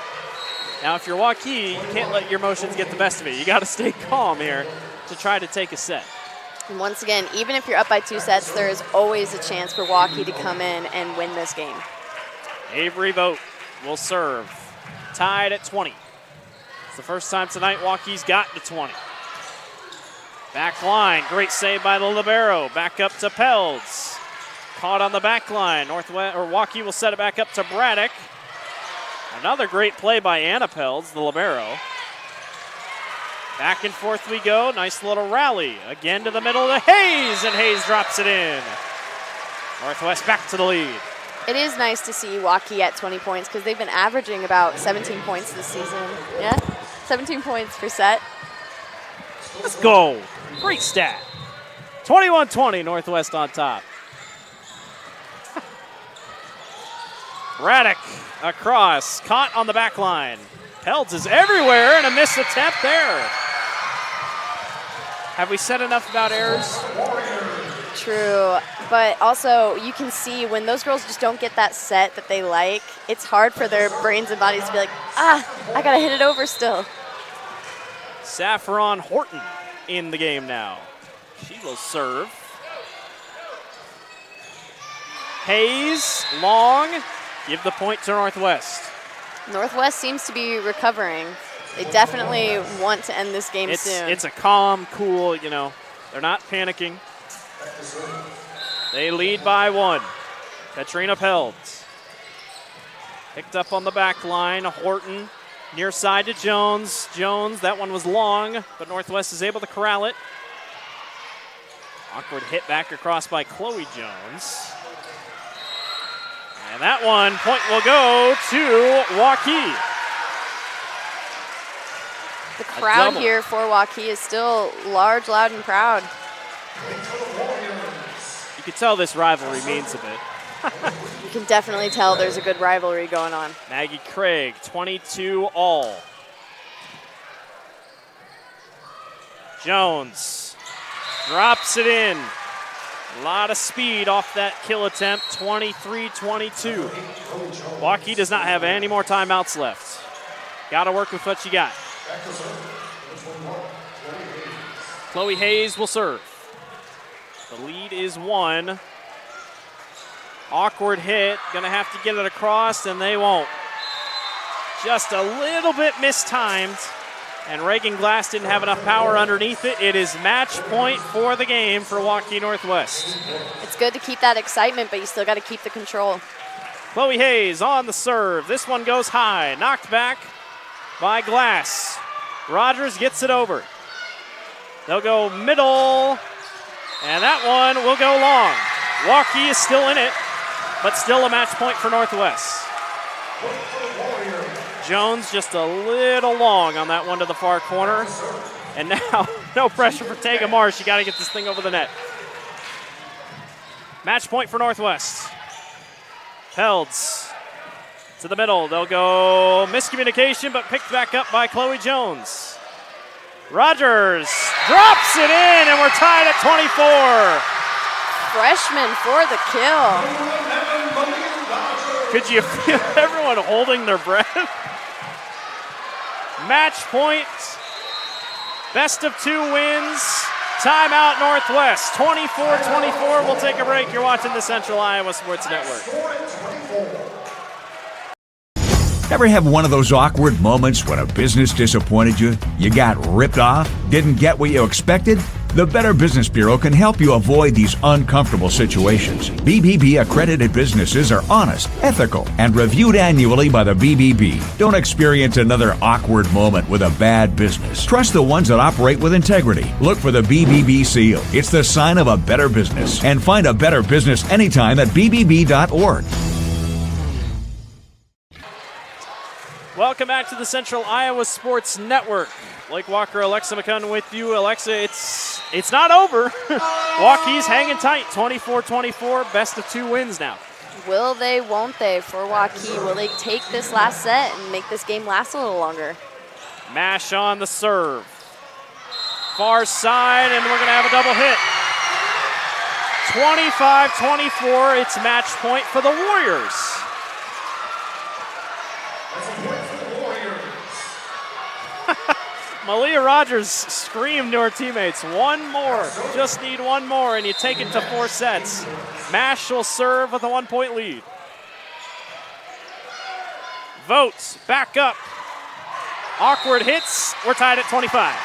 Now, if you're Waukee, you can't let your emotions get the best of you. You got to stay calm here to try to take a set. And once again, even if you're up by 2 sets, there is always a chance for Waukee to come in and win this game. Avery Vogt will serve. Tied at 20. It's the first time tonight Waukee's gotten to 20. Back line, great save by the libero. Back up to Pelds. Caught on the back line. Waukee will set it back up to Braddock. Another great play by Anna Pelds, the libero. Back and forth we go. Nice little rally. Again to the middle to Hayes, and Hayes drops it in. Northwest back to the lead. It is nice to see Waukee at 20 points because they've been averaging about 17 points this season. Yeah, 17 points per set. Let's go. Great stat. 21-20, Northwest on top. Braddock across, caught on the back line. Pelds is everywhere, and a missed attempt there. Have we said enough about errors? True, but also you can see when those girls just don't get that set that they like, it's hard for their brains and bodies to be like, I gotta hit it over still. Saffron Horton in the game now. She will serve. Hayes, long, give the point to Northwest. Northwest seems to be recovering. They definitely want to end this game soon. It's a calm, cool, they're not panicking. They lead by 1. Katrina Pelds. Picked up on the back line. Horton near side to Jones. Jones, that one was long, but Northwest is able to corral it. Awkward hit back across by Chloe Jones. And that one, point will go to Waukee. The crowd here for Waukee is still large, loud, and proud. You can tell this rivalry means a bit. You can definitely tell there's a good rivalry going on. Maggie Craig, 22 all. Jones drops it in. A lot of speed off that kill attempt, 23-22. Waukee does not have any more timeouts left. Got to work with what you got. Chloe Hayes will serve. The lead is 1. Awkward hit. Gonna have to get it across, and they won't. Just a little bit mistimed, and Reagan Glass didn't have enough power underneath it. It is match point for the game for Waukee Northwest. It's good to keep that excitement, but you still got to keep the control. Chloe Hayes on the serve. This one goes high. Knocked back by Glass. Rogers gets it over. They'll go middle, and that one will go long. Waukee is still in it, but still a match point for Northwest. Jones just a little long on that one to the far corner. And now, no pressure for Tega Marsh. You got to get this thing over the net. Match point for Northwest. Pelds to the middle. They'll go miscommunication, but picked back up by Chloe Jones. Rogers drops it in, and we're tied at 24. Freshman for the kill. Could you feel everyone holding their breath? Match point. Best of 2 wins. Timeout Northwest. 24-24. We'll take a break. You're watching the Central Iowa Sports Network. Ever have one of those awkward moments when a business disappointed you? You got ripped off? Didn't get what you expected? The Better Business Bureau can help you avoid these uncomfortable situations. BBB accredited businesses are honest, ethical, and reviewed annually by the BBB. Don't experience another awkward moment with a bad business. Trust the ones that operate with integrity. Look for the BBB seal. It's the sign of a better business. And find a better business anytime at bbb.org. Welcome back to the Central Iowa Sports Network. Blake Walker, Alexa McCunn with you. Alexa, it's not over. Waukee's hanging tight, 24-24, best of 2 wins now. Will they, won't they, for Waukee? Will they take this last set and make this game last a little longer? Mash on the serve. Far side, and we're going to have a double hit. 25-24, it's match point for the Warriors. Malia Rogers screamed to her teammates, one more, just need one more, and you take it to 4 sets. Mash will serve with a 1-point lead. Votes back up. Awkward hits, we're tied at 25.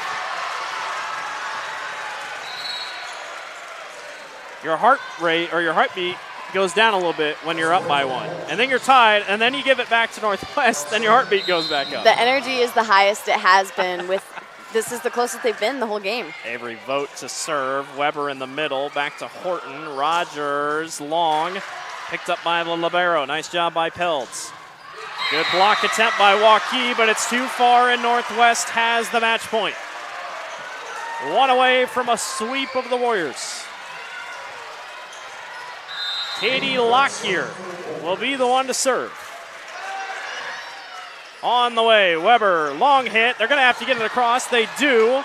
Your heart rate or your heartbeat goes down a little bit when you're up by 1. And then you're tied, and then you give it back to Northwest, then your heartbeat goes back up. The energy is the highest it has been. This is the closest they've been the whole game. Avery Vogt to serve. Weber in the middle, back to Horton. Rogers, long, picked up by the libero. Nice job by Peltz. Good block attempt by Waukee, but it's too far, and Northwest has the match point. 1 away from a sweep of the Warriors. Katie Lockyer will be the one to serve. On the way, Weber, long hit. They're going to have to get it across. They do.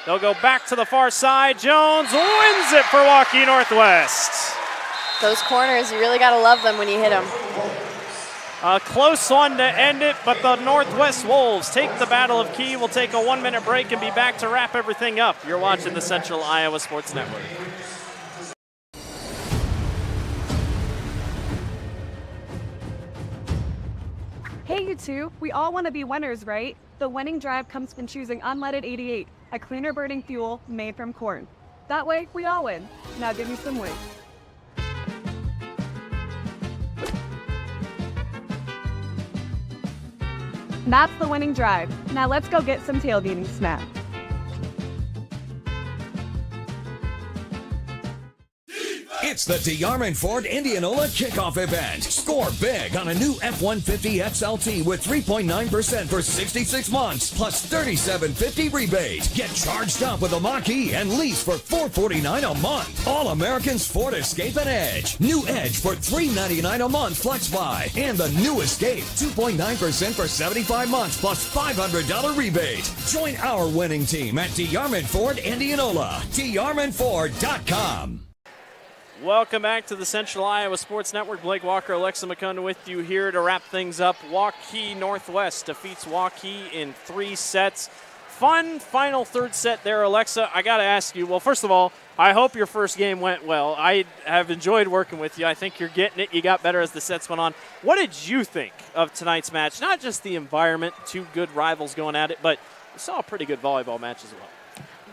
They'll go back to the far side. Jones wins it for Waukee Northwest. Those corners, you really got to love them when you hit them. A close one to end it, but the Northwest Wolves take the Battle of Key. We'll take a 1-minute break and be back to wrap everything up. You're watching the Central Iowa Sports Network. Hey, you two, we all want to be winners, right? The winning drive comes from choosing unleaded 88, a cleaner burning fuel made from corn. That way, we all win. Now give me some wings. That's the winning drive. Now let's go get some tailgating snacks. It's the DeArmond Ford Indianola Kickoff Event. Score big on a new F-150 XLT with 3.9% for 66 months, plus $3,750 rebate. Get charged up with a Waukee and lease for $449 a month. All Americans Ford Escape and Edge. New Edge for $399 a month FlexBuy. And the new Escape, 2.9% for 75 months, plus $500 rebate. Join our winning team at DeArmond Ford Indianola. DeArmondFord.com. Welcome back to the Central Iowa Sports Network. Blake Walker, Alexa McCunn with you here to wrap things up. Waukee Northwest defeats Waukee in 3 sets. Fun final 3rd set there, Alexa. I got to ask you, well, first of all, I hope your first game went well. I have enjoyed working with you. I think you're getting it. You got better as the sets went on. What did you think of tonight's match? Not just the environment, 2 good rivals going at it, but you saw a pretty good volleyball match as well.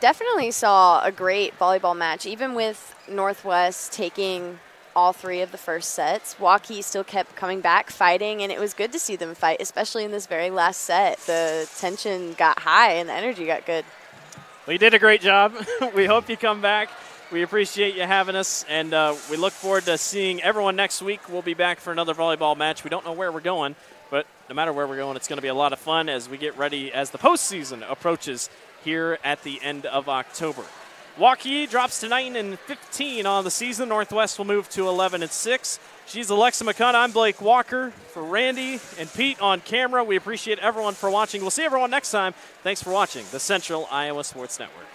Definitely saw a great volleyball match, even with Northwest taking all 3 of the first sets. Waukee still kept coming back, fighting, and it was good to see them fight, especially in this very last set. The tension got high and the energy got good. Well, you did a great job. We hope you come back. We appreciate you having us, and we look forward to seeing everyone next week. We'll be back for another volleyball match. We don't know where we're going, but no matter where we're going, it's going to be a lot of fun as we get ready as the postseason approaches here at the end of October. Waukee drops to 9-15 on the season. Northwest will move to 11-6. She's Alexa McCunn. I'm Blake Walker. For Randy and Pete on camera, we appreciate everyone for watching. We'll see everyone next time. Thanks for watching the Central Iowa Sports Network.